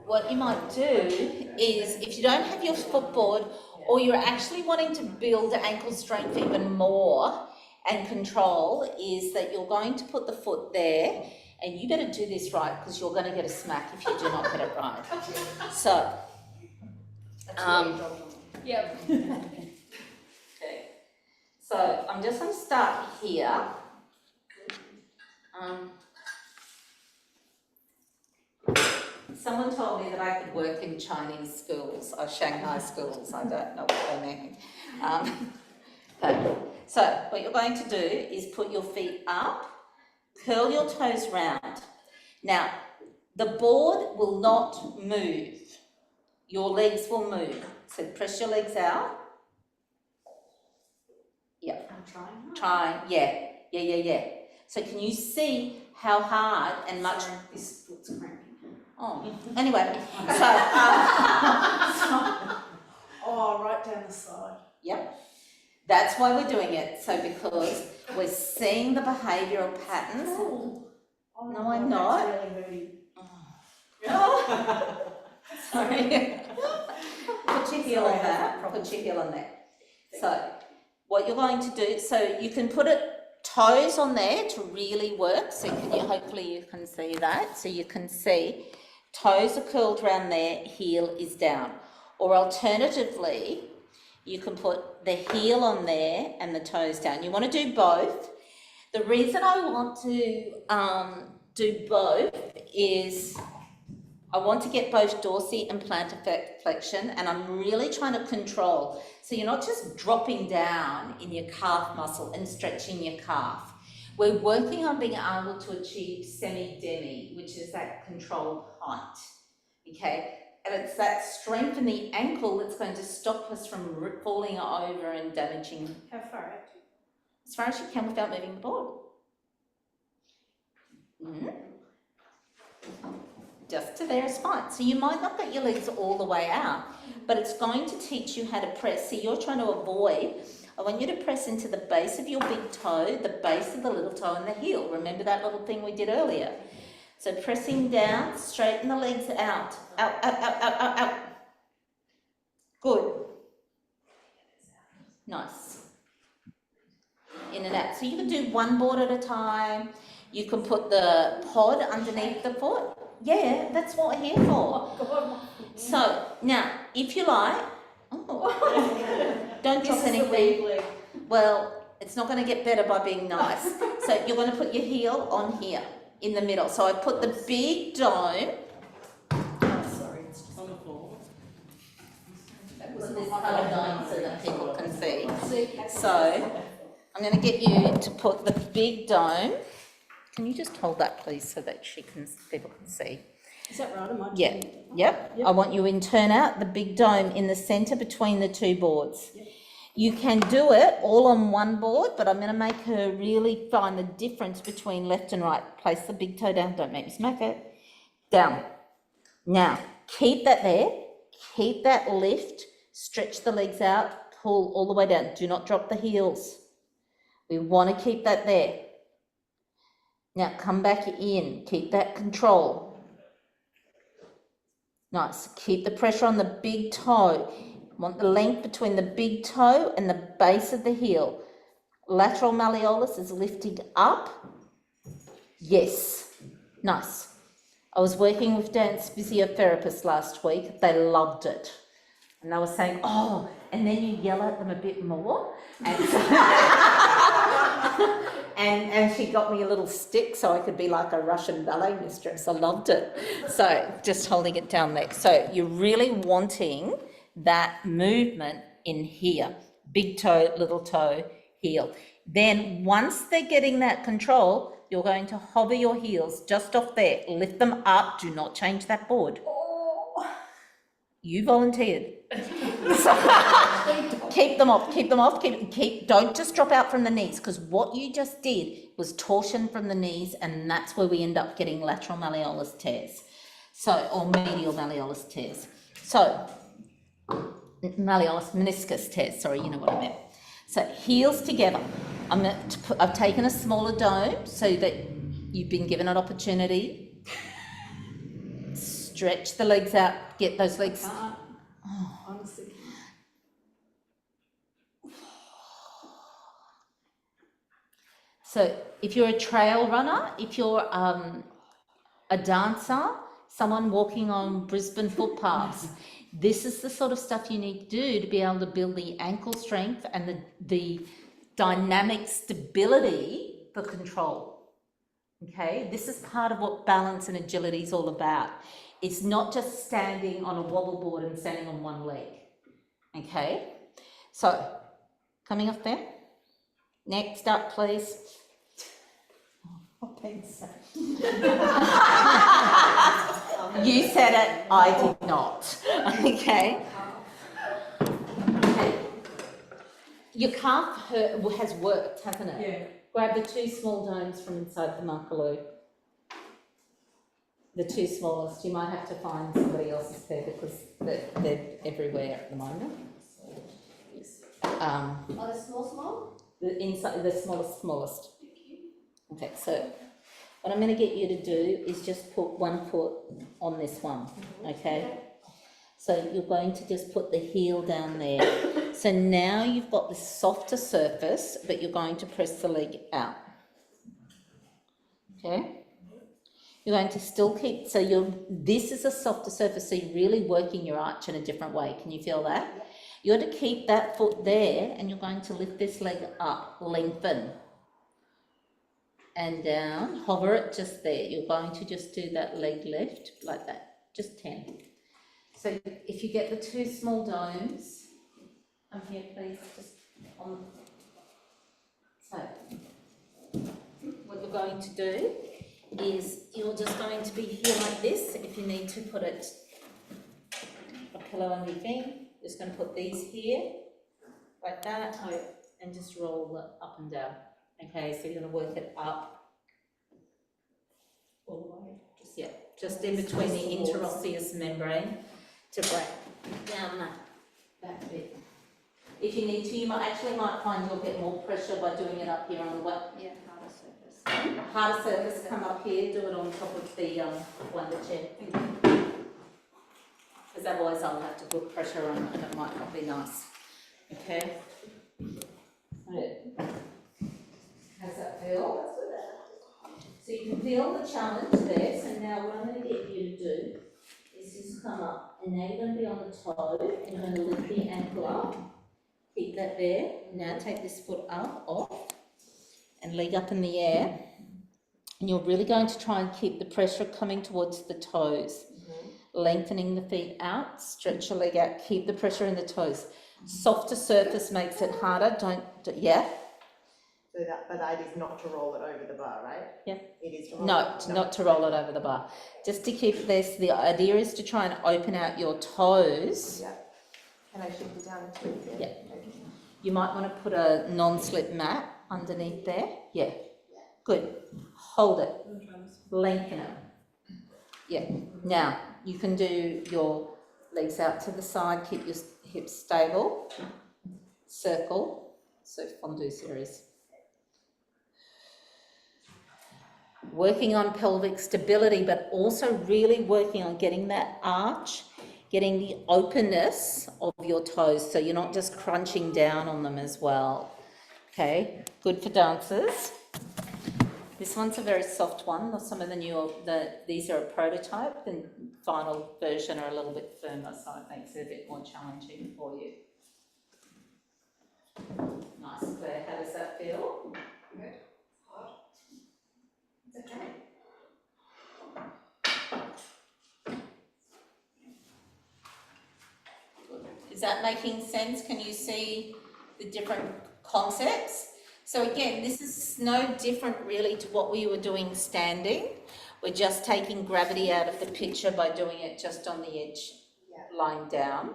what you might do is, if you don't have your footboard, or you're actually wanting to build ankle strength even more, and control, is that you're going to put the foot there, and you better do this right because you're going to get a smack if you do not get it right. So, Yep. okay. So I'm just going to start here. Someone told me that I could work in Chinese schools or Shanghai schools. I don't know what they mean. Okay. So what you're going to do is put your feet up, curl your toes round. Now, the board will not move. Your legs will move. So press your legs out. Yeah. I'm trying. Try. Yeah. So can you see how hard and much? Sorry, this foot's cramping. Oh. Anyway. So. Oh, right down the side. Yep. That's why we're doing it. So because we're seeing the behavioural patterns. Oh, No, I'm not. That's really moody. Oh. Sorry. Put your heel on that. Put your heel on that. So what you're going to do, so you can put it toes on there to really work. So hopefully you can see that. So you can see toes are curled around there, heel is down. Or alternatively, you can put the heel on there and the toes down. You want to do both. The reason I want to do both is I want to get both dorsi and plantar flexion, and I'm really trying to control. So you're not just dropping down in your calf muscle and stretching your calf. We're working on being able to achieve semi-demi, which is that controlled height, okay? And it's that strength in the ankle that's going to stop us from falling over and damaging. How far out? As far as you can without moving the board. Just to there is fine. So you might not get your legs all the way out, but it's going to teach you how to press. See, you're trying to avoid. I want you to press into the base of your big toe, the base of the little toe and the heel. Remember that little thing we did earlier? So pressing down, straighten the legs out. Out, out, out, out, out, out. Good. Nice. In and out. So you can do one board at a time. You can put the pod underneath the foot. Yeah, that's what we're here for. So now, if you like, don't drop anything. Well, it's not going to get better by being nice. So you're going to put your heel on here in the middle. So I put the big dome. Oh, sorry, it's just on the floor. Put this colour dome so that people can see. So I'm going to get you to put the big dome. Can you just hold that, please, so that people can see? Is that right? Am I Yeah. Yep. I want you to turn out the big dome in the centre between the two boards. Yep. You can do it all on one board, but I'm going to make her really find the difference between left and right. Place the big toe down. Don't make me smack it. Down. Now, keep that there. Keep that lift. Stretch the legs out. Pull all the way down. Do not drop the heels. We want to keep that there. Now come back in, keep that control. Nice, keep the pressure on the big toe. Want the length between the big toe and the base of the heel. Lateral malleolus is lifting up. Yes, nice. I was working with dance physiotherapists last week. They loved it. And they were saying, oh, and then you yell at them a bit more. And she got me a little stick so I could be like a Russian ballet mistress. I loved it. So just holding it down there. So you're really wanting that movement in here. Big toe, little toe, heel. Then once they're getting that control, you're going to hover your heels just off there. Lift them up. Do not change that board. You volunteered. So, keep them off, don't just drop out from the knees, because what you just did was torsion from the knees, and that's where we end up getting lateral malleolus tears. So, or medial malleolus tears. So, malleolus meniscus tears, sorry, you know what I meant. So, heels together. I've taken a smaller dome so that you've been given an opportunity. Stretch the legs out, get those legs. Honestly. So if you're a trail runner, if you're a dancer, someone walking on Brisbane footpaths, this is the sort of stuff you need to do to be able to build the ankle strength and the dynamic stability for control. Okay, this is part of what balance and agility is all about. It's not just standing on a wobble board and standing on one leg. Okay, so coming off there. Next up, please. You said it, I did not. Okay. Okay. Your calf has worked, hasn't it? Yeah. Grab the two small domes from inside the Markaloo. The two smallest. You might have to find somebody else's pair because they're everywhere at the moment. Oh, the small? The inside, the smallest. Okay, so what I'm going to get you to do is just put one foot on this one, okay? So you're going to just put the heel down there. So now you've got this softer surface, but you're going to press the leg out. Okay? You're going to still keep, this is a softer surface, so you're really working your arch in a different way. Can you feel that? You're to keep that foot there, and you're going to lift this leg up, lengthen. And down, hover it just there. You're going to just do that leg lift like that, just 10. So if you get the two small domes, come here please, just on, so. going to do is you're just going to be here like this. If you need to put it a pillow on your thing, just going to put these here like that, and just roll it up and down. Okay, so you're going to work it up all the way. Just in between the interosseous membrane to break down that bit. If you need to, you might find you'll get more pressure by doing it up here on the harder surface. Harder surface, come up here, do it on top of the wunda chair. Because otherwise I'll have to put pressure on and it might not be nice. Okay? How's that feel? So you can feel the challenge there. So now what I'm going to get you to do is just come up, and now you're going to be on the toe, and you're going to lift the ankle up. Keep that there. Now take this foot up, off, and leg up in the air. And you're really going to try and keep the pressure coming towards the toes. Lengthening the feet out, stretch your leg out, keep the pressure in the toes. Softer surface makes it harder, So that is not to roll it over the bar, right? Yeah. It is to roll not to roll it over the bar. Just to keep this, the idea is to try and open out your toes. Yeah. Can I shift it down to it? Yeah. You might want to put a non-slip mat underneath there. Yeah. Good. Hold it. Lengthen it. Yeah. Now, you can do your legs out to the side, keep your hips stable. Circle. So fondue series. Working on pelvic stability, but also really working on getting that arch, getting the openness of your toes, so you're not just crunching down on them as well. Okay, good for dancers. This one's a very soft one. Some of these are a prototype. The final version are a little bit firmer, so it makes it a bit more challenging for you. Nice, Claire. How does that feel? Good. Hard. It's okay. Is that making sense? Can you see the different concepts? So again, this is no different really to what we were doing standing. We're just taking gravity out of the picture by doing it just on the edge, lying down.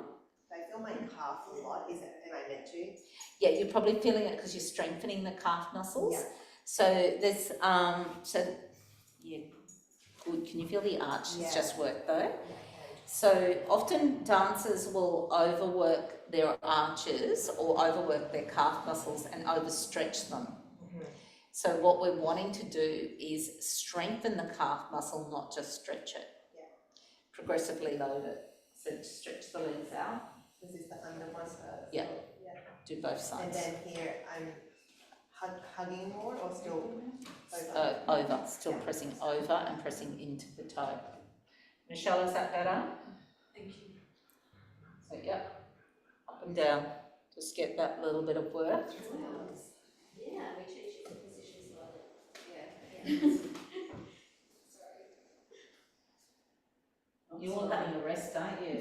I feel my calf a lot. Am I meant to? Yeah, you're probably feeling it because you're strengthening the calf muscles. Yeah. So there's, yeah, good. Can you feel the arch? It's just worked though. So often dancers will overwork their arches or overwork their calf muscles and overstretch them. So what we're wanting to do is strengthen the calf muscle, not just stretch it. Yeah. Progressively load it. So stretch the legs out. This is the under one. Yeah. Do both sides. And then here I'm hugging more or still over? Over. Still pressing over and pressing into the toe. Michelle, is that better? Thank you. So yeah, up and down. Just get that little bit of work. Yeah, we teach you the positions like yeah. You're all having a rest, aren't you?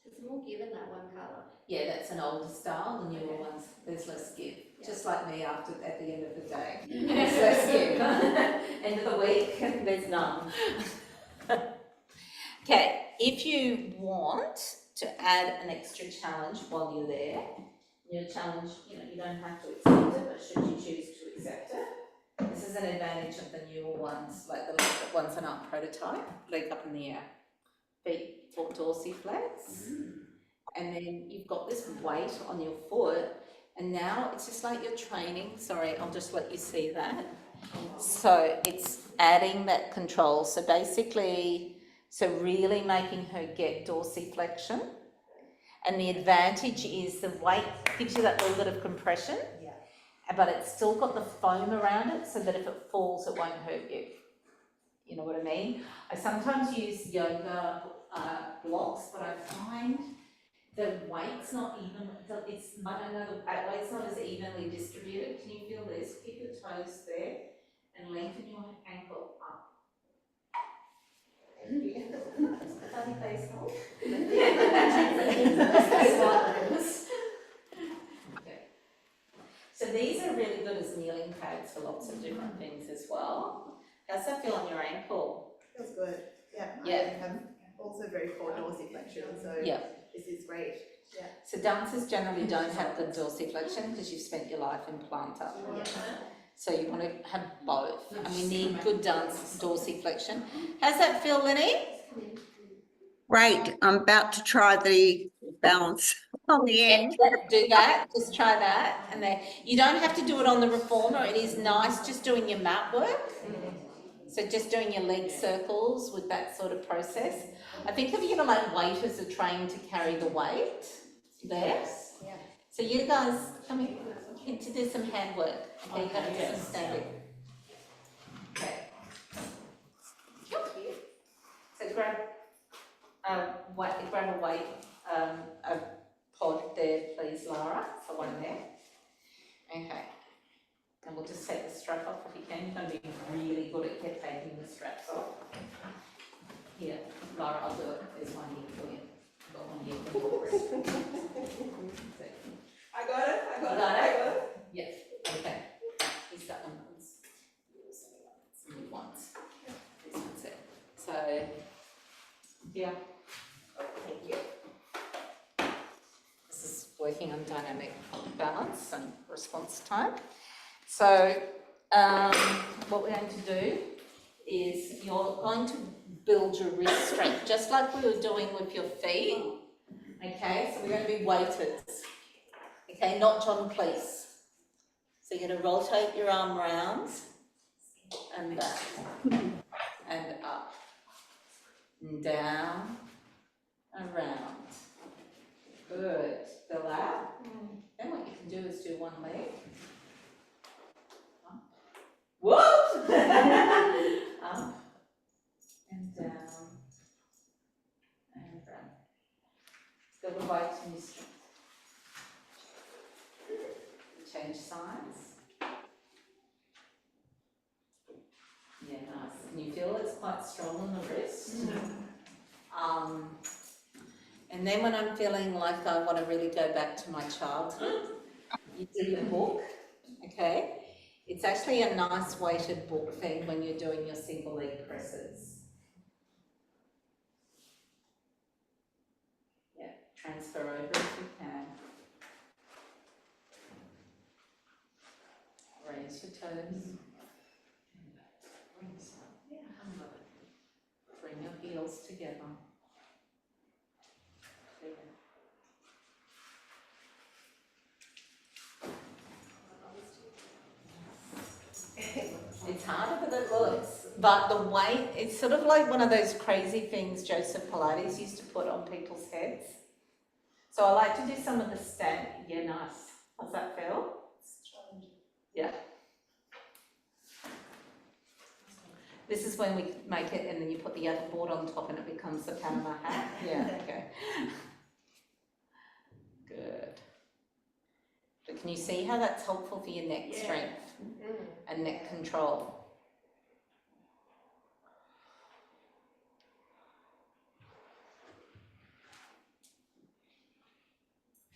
It's more given that one colour. Yeah, that's an older style. The newer ones, there's less give. Yeah. Just like me at the end of the day. There's less give. End of the week, there's none. Okay, if you want to add an extra challenge while you're there, your challenge, you don't have to accept it, but should you choose to accept it, this is an advantage of the newer ones, like the ones in our prototype. Leg up in the air, feet or dorsiflex, and then you've got this weight on your foot, and now it's just like you're training. Sorry, I'll just let you see that. So it's adding that control. So basically, really making her get dorsiflexion, and the advantage is the weight gives you that little bit of compression, but it's still got the foam around it, so that if it falls, it won't hurt you. You know what I mean? I sometimes use yoga blocks, but I find the weight's not even, it's, I don't know, the weight's not as evenly distributed. Can you feel this? Keep your toes there and lengthen your ankle up. Funny face hold. Okay. So these are really good as kneeling pads for lots of different things as well. How's that feel on your ankle? Feels good, yeah. Yeah. I have also very poor dorsiflexion, so Yeah. this is great, yeah. So dancers generally don't have good dorsiflexion because you've spent your life in plantar. Yeah. So you want to have both, and we need good dance dorsiflexion. How's that feel, Lenny? Great. I'm about to try the balance on the end. Do that, just try that, and then you don't have to do it on the reformer. It is nice just doing your mat work. So just doing your leg circles with that sort of process. I think if you're gonna like waiters are trained to carry the weight there. Yeah. So you guys come in to do some hand work. Okay, you gotta do some standing. Okay. So grab a weight, a pod there, please, Lara. So one there. Okay. And we'll just take the strap off if you can. You're going to be really good at taking the straps off. Here, Lara, I'll do it. There's one here for you. Got one here for you. I got it, You got it? Yes. Okay. He's got one. Some new ones. This one's it. So, yeah. Thank you. This is working on dynamic balance and response time. So, what we're going to do is you're going to build your wrist strength, just like we were doing with your feet. Okay, so we're going to be weighted. Okay, not John Cleese. So you're going to rotate your arm round and back and up and down and round. Good. Fill out. Then what you can do is do one leg. Whoop! Up and down and round. Still the weight in your strength. Change sides. Yeah, nice. Can you feel it's quite strong on the wrist? And then when I'm feeling like I want to really go back to my childhood, you do your book, okay? It's actually a nice weighted book thing when you're doing your single leg presses. Yeah, transfer over if you can. Raise your toes. Bring your heels together. It's harder than it looks, but the weight, it's sort of like one of those crazy things Joseph Pilates used to put on people's heads. So I like to do some of the yeah, nice. How's that feel? Yeah. This is when we make it and then you put the other board on top and it becomes the Panama hat. Yeah, okay. Good. But can you see how that's helpful for your neck strength and neck control?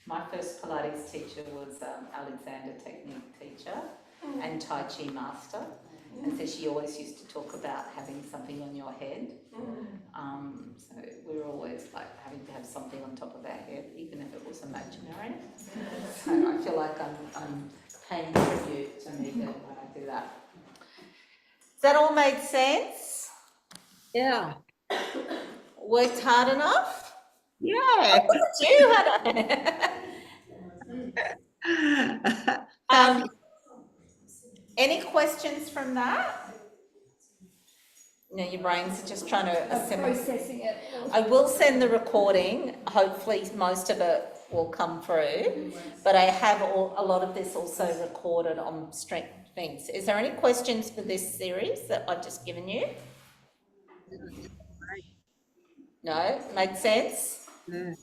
My first Pilates teacher was Alexander technique teacher and Tai Chi master. And so she always used to talk about having something on your head. So we were always like having to have something on top of our head, even if it was imaginary. So I feel like I'm paying tribute to me when I do that. Does that all make sense? Yeah. Worked hard enough? Yeah. Look at you, Hannah. Any questions from that? No, your brains are just trying to assimilate. Processing it. I will send the recording. Hopefully most of it will come through, but I have a lot of this also recorded on strength things. Is there any questions for this series that I've just given you? No? Made sense? Yeah.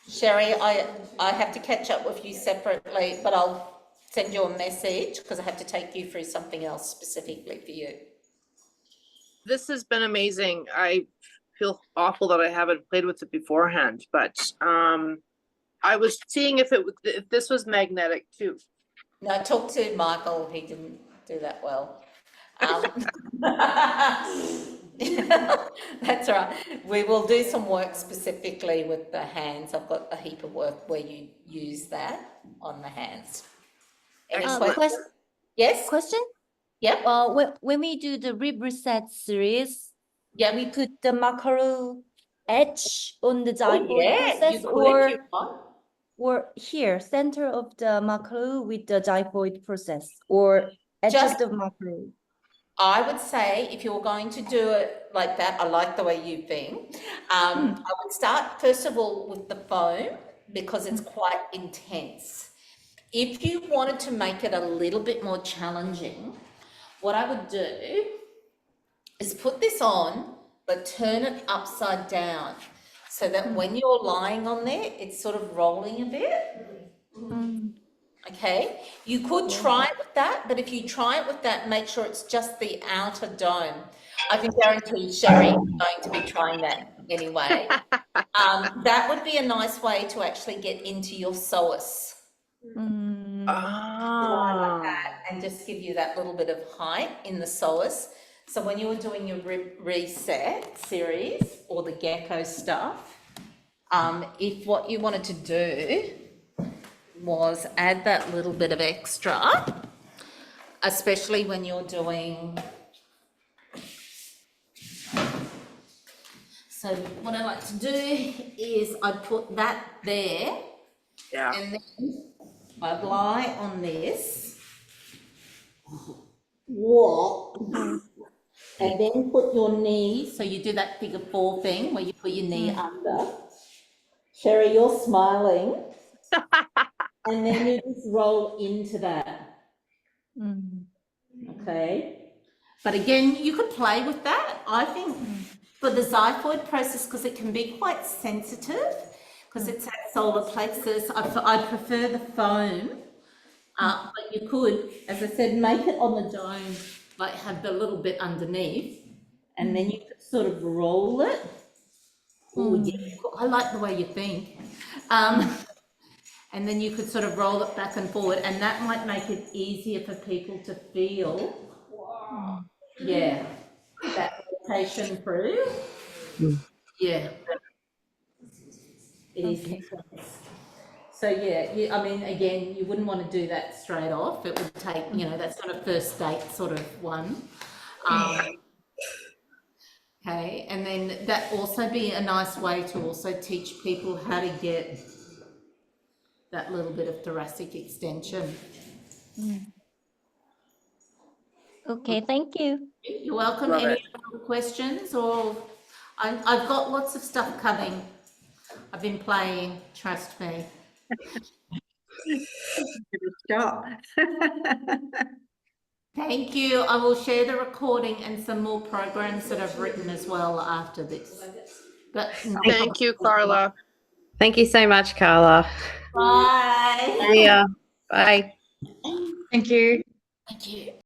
Sherry, I have to catch up with you separately, but I'll send you a message because I have to take you through something else specifically for you. This has been amazing. I feel awful that I haven't played with it beforehand, but I was seeing if this was magnetic too. No, talk to Michael, he didn't do that well. That's right. We will do some work specifically with the hands. I've got a heap of work where you use that on the hands. Any questions? Yes? Question? Yep. When we do the rib reset series, Yeah, we put the macro edge on the diaphragm you process, could if you want. or here, center of the macro with the xiphoid process, or edge Just- of the macro. I would say if you're going to do it like that, I like the way you think. I would start first of all with the foam because it's quite intense. If you wanted to make it a little bit more challenging, what I would do is put this on, but turn it upside down so that when you're lying on there, it's sort of rolling a bit. Okay, you could try it with that, but if you try it with that, make sure it's just the outer dome. I can guarantee Sherry is going to be trying that anyway. That would be a nice way to actually get into your psoas. Ah. Like that, and just give you that little bit of height in the psoas. So when you were doing your rib reset series or the gecko stuff, if what you wanted to do was add that little bit of extra, especially when you're doing, so what I like to do is I put that there, and then I'd lie on this, and then put your knee, so you do that figure 4 thing where you put your knee under. Sherry, you're smiling. And then you just roll into that. Okay. But again, you could play with that. I think for the xiphoid process, because it can be quite sensitive, because it's at solar plexus, I prefer the foam. But you could, as I said, make it on the dome, like have the little bit underneath, and then you could sort of roll it. Oh, yeah, I like the way you think. And then you could sort of roll it back and forward, and that might make it easier for people to feel. Yeah, that rotation through. Yeah. It is intense. So yeah, I mean, again, you wouldn't want to do that straight off. It would take, that sort of first date sort of one. Okay, and then that also be a nice way to also teach people how to get that little bit of thoracic extension. Okay, thank you. You're welcome. Love Any it. other questions? Or I've got lots of stuff coming. I've been playing, trust me. Stop. Thank you. I will share the recording and some more programs that I've written as well after this. But Thank you, Carla. Thank you so much, Carla. bye. See ya. Bye. Thank you. Thank you.